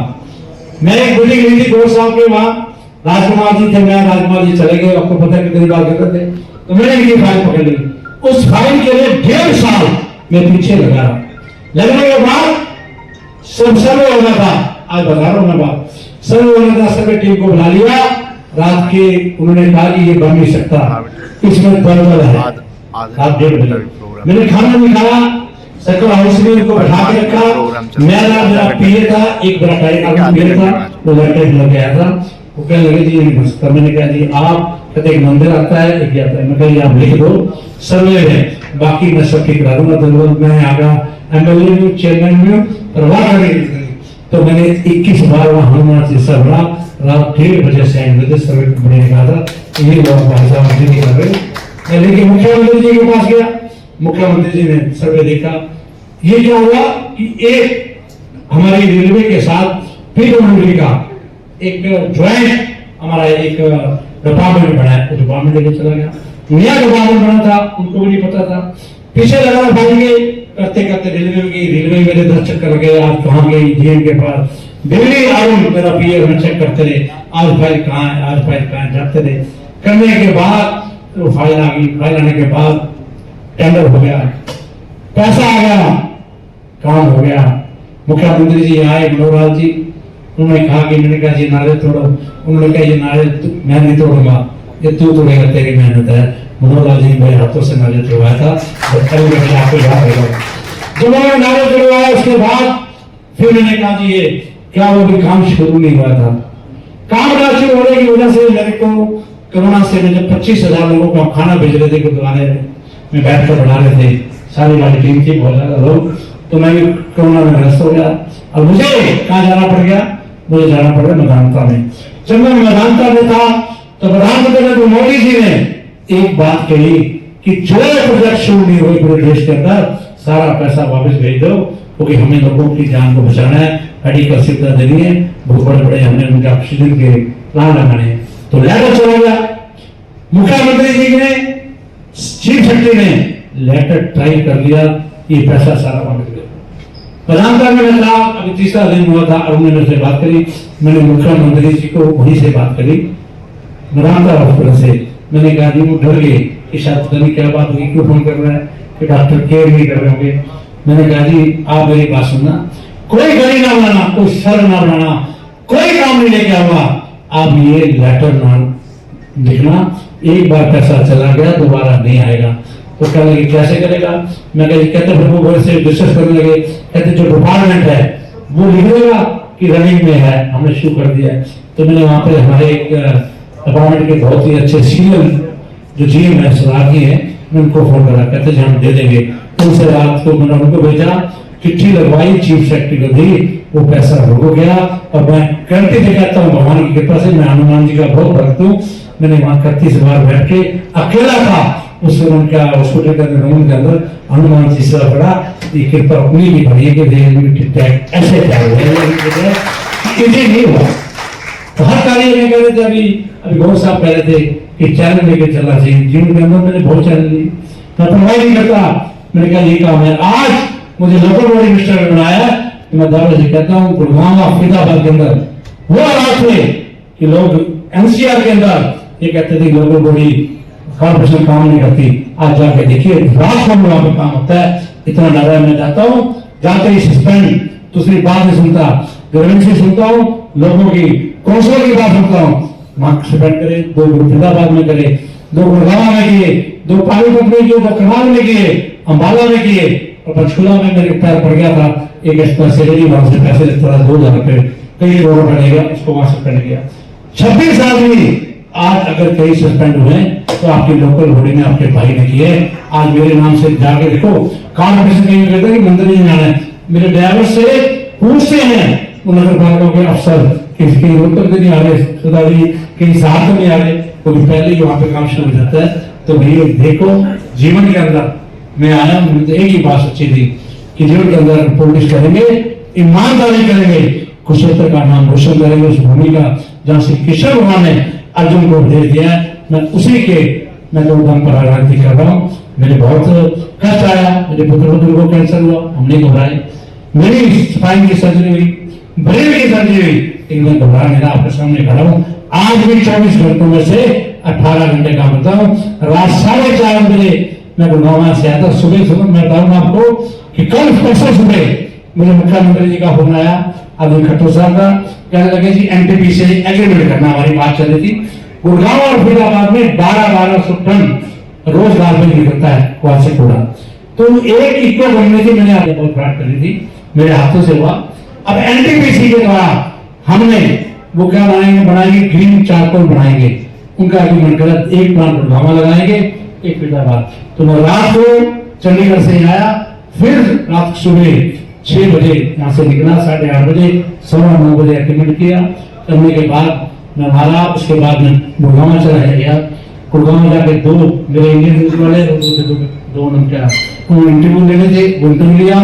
Speaker 5: मैं एक मीटिंग ली थी गौर साहब के, वहां राजकुमार जी थे, मैं राजकुमार जी चले गए, आपको पता है कितनी बार करते थे। तो मैंने इनकी फाइल पकड़ ली, उस फाइल के लिए 1.5 साल मैं पीछे लगा। लगने के बाद सब सर्वे होना था, आज बता रहा हूं मैं बात, सर्वे होना था, सर्वे टीम को बुला लिया। रात के उन्होंने कहा कि ये बन नहीं सकता, इसमें गड़बड़ है। रात 1:30 बजे मैंने खाना नहीं खाया, सर्कल हाउस में उनको बैठा के रखा। मेरा पीए था, एक बड़ा टाइम था, वो लड़के लग गया था। वो कहने लगे जी नहीं बसता। मैंने कहा जी आप कहते एक मंदिर आता है, एक आता है। मैं कहा आप लिख दो सर्वे है, बाकी मैं सब ठीक करा दूंगा। तो मैं आगा MLA में चेयरमैन में परवाह करेंगे। तो मैंने 21 बार वहां हनुमान जी से बड़ा रात 1:30 बजे से आएंगे सर्वे बने ने कहा था ये लोग भाई साहब मुझे नहीं कर रहे। लेकिन मुख्यमंत्री जी के पास गया, मुख्यमंत्री जी ने सर्वे देखा। ये क्या हुआ कि एक हमारी रेलवे के साथ PWD का एक ज्वाइंट हमारा एक डिपार्टमेंट बना है, डिपार्टमेंट लेके चला गया। नया डिपार्टमेंट बना था, उनको भी नहीं पता था। पीछे लगा भाई करते करते रेलवे में गई, रेलवे मेरे 10 चक्कर गए। आज कहाँ गई GM के पास, दिल्ली अरुण मेरा PA में चेक करते रहे, आज फाइल कहाँ है, आज फाइल कहाँ है, जाते रहे। करने के बाद तो फाइल आ गई, फाइल आने के बाद टेंडर हो गया, पैसा आ गया, काम हो गया। मुख्यमंत्री जी आए मनोहर जी, उन्होंने कहा कि मैंने कहा जी नारे तोड़ो। उन्होंने कहा ये नारे मैं नहीं तोड़ूंगा, ये तू तोड़ेगा, तेरी मेहनत है। मनोहर जी मेरे हाथों से नारे तोड़वाया था, आपको याद रहेगा। जब मैंने नारे तोड़वाया उसके बाद फिर मैंने कहा जी ये क्या वो भी काम शुरू नहीं हुआ था। काम ना शुरू होने की वजह से मेरे को कोरोना से जब 25,000 लोगों को खाना भेज रहे थे गुरुद्वारे में बैठ कर बढ़ा रहे थे, सारी वाली टीम थी, बहुत ज्यादा लोग। तो मैं भी कोरोना में ग्रस्त हो गया और मुझे कहाँ जाना पड़ गया, मुझे जाना पड़ गया मेदांता में। जब मैं मेदांता में था तो प्रधानमंत्री मोदी जी ने एक बात कही कि जो प्रोजेक्ट शुरू नहीं हुए पूरे देश के अंदर सारा पैसा वापस भेज दो, क्योंकि हमें लोगों की जान को बचाना है, मेडिकल सुविधा देनी है, बहुत बड़े बड़े हमने उनके ऑक्सीजन के प्लान लगाने हैं। तो लेटर चला गया, मुख्यमंत्री जी ने, चीफ सेक्रेटरी ने लेटर टाइप कर लिया, ये पैसा सारा वापस गया। प्रधानमंत्री ने कहा, अभी तीसरा दिन हुआ था और उन्होंने मेरे से बात करी, मैंने मुख्यमंत्री जी को वहीं से बात करी मेदांता हॉस्पिटल से। मैंने कहा जी वो डर गए कि शायद पता नहीं क्या बात हुई, क्यों फोन कर रहा है कि डॉक्टर केयर नहीं कर रहे होंगे। मैंने कहा जी आप मेरी बात सुनना, कोई गली ना बनाना, कोई सर ना बनाना, कोई काम नहीं लेके आऊंगा, आप ये लेटर ना लिखना, एक बार पैसा चला गया दोबारा नहीं आएगा। तो कहने लगे कैसे करेगा? मैं कहते प्रभु से डिस्कस करने लगे, कहते जो डिपार्टमेंट है वो लिख देगा कि रनिंग में है, हमने शुरू कर दिया। तो मैंने वहाँ पे हमारे एक डिपार्टमेंट के बहुत ही अच्छे सीनियर जो जीएम है सुरागी है, मैं उनको फोन करा, कहते जी हम दे देंगे। तो उनसे रात को मैंने उनको भेजा, चिट्ठी लगवाई, चीफ सेक्रेटरी को दी, वो पैसा हो गया। और मैं करते थे कहता हूँ भगवान की कृपा से, मैं हनुमान जी का बहुत भक्त हूँ। मैंने वहाँ 31 बार बैठ के अकेला था उस उनका हॉस्पिटल के रूम के अंदर, हनुमान जी से पड़ा, ये कृपा अपनी भी बड़ी है कि ऐसे क्या हो गया, इसे नहीं हुआ। तो हर कार्य में कह रहे थे, अभी गौर साहब कह रहे थे कि चैनल लेकर चलना चाहिए जीवन के अंदर। मैंने बहुत चैनल ली, मैं परवाह नहीं करता, मैंने कहा ये काम है। आज मुझे लोकल बॉडी मिनिस्टर बनाया, तो मैं दावे से कहता हूँ गुड़गांव फरीदाबाद के अंदर वो हालात हुए कि लोग एनसीआर के अंदर ये कहते थे लोकल बॉडी कॉर्पोरेशन काम नहीं करती। आज जाके देखिए रात को वहां पे काम होता है, इतना डरा। मैं जाता हूँ, जाते ही सस्पेंड, दूसरी बात नहीं सुनता, गवर्नमेंट सुनता हूँ, लोगों की कौंसलर की बात सुनता हूँ। वहां सस्पेंड करे, 2 फरीदाबाद में करे, 2 गुड़गांव में किए, 2 पानीपत में किए, 2 करनाल में किए, अंबाला में किए, और पंचकूला में मेरे पैर पड़ गया था। एक एक्सप्रेस लेडी वहां से पैसे लेता था 2000 रुपए, कई करोड़ पड़ेगा, उसको वहां सस्पेंड किया। 26 आदमी आज अगर कई सस्पेंड हुए तो आपकी लोकल बॉडी ने आपके भाई ने किए। आज मेरे नाम से जाके देखो, कॉर्पोरेशन कहीं कहते हैं कि मंदिर नहीं जाना है, मेरे ड्राइवर से पूछते हैं उन नगर पालिका के अफसर किसकी उत्तर नहीं आ रहे, सुधारी कहीं साथ नहीं आ रहे, क्योंकि पहले ही वहां पे काम शुरू हो जाता है। तो भैया देखो, जीवन के अंदर मैं आया, मुझे एक ही बात सच्ची थी कि जीवन के अंदर पॉलिटिक्स करेंगे, ईमानदारी करेंगे, कुशेत्र का नाम रोशन करेंगे उस भूमि का जहां से कृष्ण भगवान ने अर्जुन को भेज दिया। मैं उसी के मैं तो दम पर आराधना कर रहा हूँ। मेरे बहुत कष्ट आया, मेरे पुत्र को कैंसर हुआ, हमने घबराए, मेरी स्पाइन की सर्जरी हुई, ब्रेन की सर्जरी हुई, लेकिन मैं घबरा मेरा आपके सामने खड़ा हूँ। आज भी 24 घंटों में से 18 घंटे काम करता हूँ। रात 4:30 बजे मैं गुड़गांव से आया था। सुबह मैं बताऊंगा आपको कि कल परसों सुबह मुझे मुख्यमंत्री जी का फोन आया, अभी खट्टर साहब का, कहने लगे जी एनटीपी से एग्रीमेंट करना, हमारी बात चल रही थी। गुड़गांव और फरीदाबाद में 1200 टन रोज गार्बेज निकलता है वहां से कूड़ा। तो एक इको बनने की मैंने आगे बहुत बात करी थी, मेरे हाथों से हुआ। अब एनटीपीसी के द्वारा हमने वो क्या बनाएंगे ग्रीन चारकोल बनाएंगे, उनका एग्रीमेंट करा। एक प्लांट गुड़गांव लगाएंगे, एक फरीदाबाद। तो मैं रात को चंडीगढ़ से आया, फिर रात सुबह 6 बजे यहाँ से निकला, 8:30 बजे, 9:15 बजे एग्रीमेंट किया। करने के बाद मैं मारा, उसके बाद मैं गुड़गांव चला गया। गुड़गांव जाके 2 मेरे इंडियन न्यूज वाले दो क्या इंटरव्यू लेने थे, वो इंटरव्यू लिया।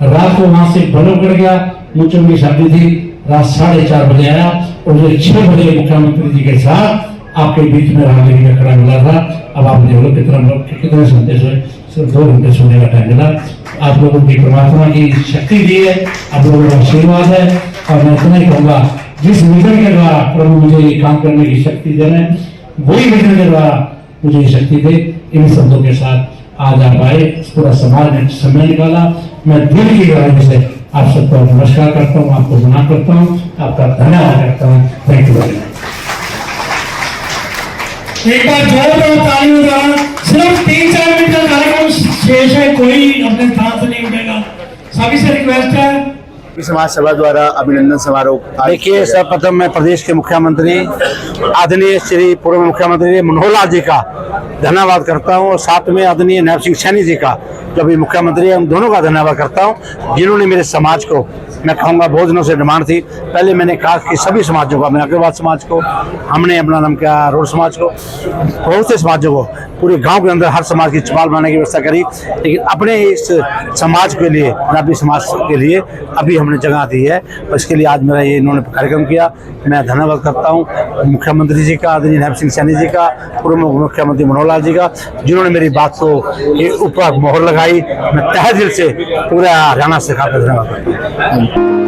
Speaker 5: रात को वहां से बलो कर गया, मुझे उनकी शादी थी, रात 4:30 बजे आया और मुझे 6 बजे मुख्यमंत्री जी के साथ आपके बीच में रामगिरी का खड़ा मिला था। अब आप देख लो कितने संदेश हुए, सिर्फ 2 घंटे सोने का टाइम मिला। आप लोगों की परमात्मा की शक्ति दी है, आप लोगों का आशीर्वाद है। और मैं इतना ही कहूंगा, जिस विजन के द्वारा प्रभु मुझे ये काम करने की शक्ति दे रहे हैं, वही विजन के द्वारा मुझे ये शक्ति दे। इन शब्दों के साथ आज आप आए, पूरा समाज ने समय निकाला। मैं दिल की गहराई से आप सबको नमस्कार करता हूँ, आपको प्रणाम करता हूँ, आपका धन्यवाद करता हूँ। Thank you very much.
Speaker 6: एक बार जोरदार तालियों द्वारा, सिर्फ 3-4 मिनट का कार्यक्रम शेष है, कोई अपने स्थान से नहीं उठेगा। सभी से रिक्वेस्ट है।
Speaker 4: समाज सभा द्वारा अभिनंदन समारोह। देखिए, सर्वप्रथम मैं प्रदेश के मुख्यमंत्री आदरणीय श्री पूर्व मुख्यमंत्री मनोहर लाल जी का धन्यवाद करता हूँ, और साथ में आदरणीय नायब सिंह सैनी जी का, जो अभी मुख्यमंत्री है, उन दोनों का धन्यवाद करता हूँ, जिन्होंने मेरे समाज को, मैं कहूँगा बहुत दिनों से डिमांड थी, पहले मैंने कहा कि सभी समाजों का, मैं अग्रवाल समाज को, हमने अपना नाम किया रोड समाज को, बहुत से समाजों को, पूरे गांव के अंदर हर समाज की चौपाल बनाने की व्यवस्था करी, लेकिन अपने इस समाज के लिए, नाभी समाज के लिए अभी हमने जगह दी है। और इसके लिए आज मेरा ये इन्होंने कार्यक्रम किया, मैं धन्यवाद करता हूँ मुख्यमंत्री जी का, आदरणीय नायब सिंह सैनी जी का, पूर्व मुख्यमंत्री मनोहर लाल जी का, जिन्होंने मेरी बात को ऊपर मोहर लगाई। मैं तहे दिल से पूरा हरियाणा से खाकर धन्यवाद करता हूँ।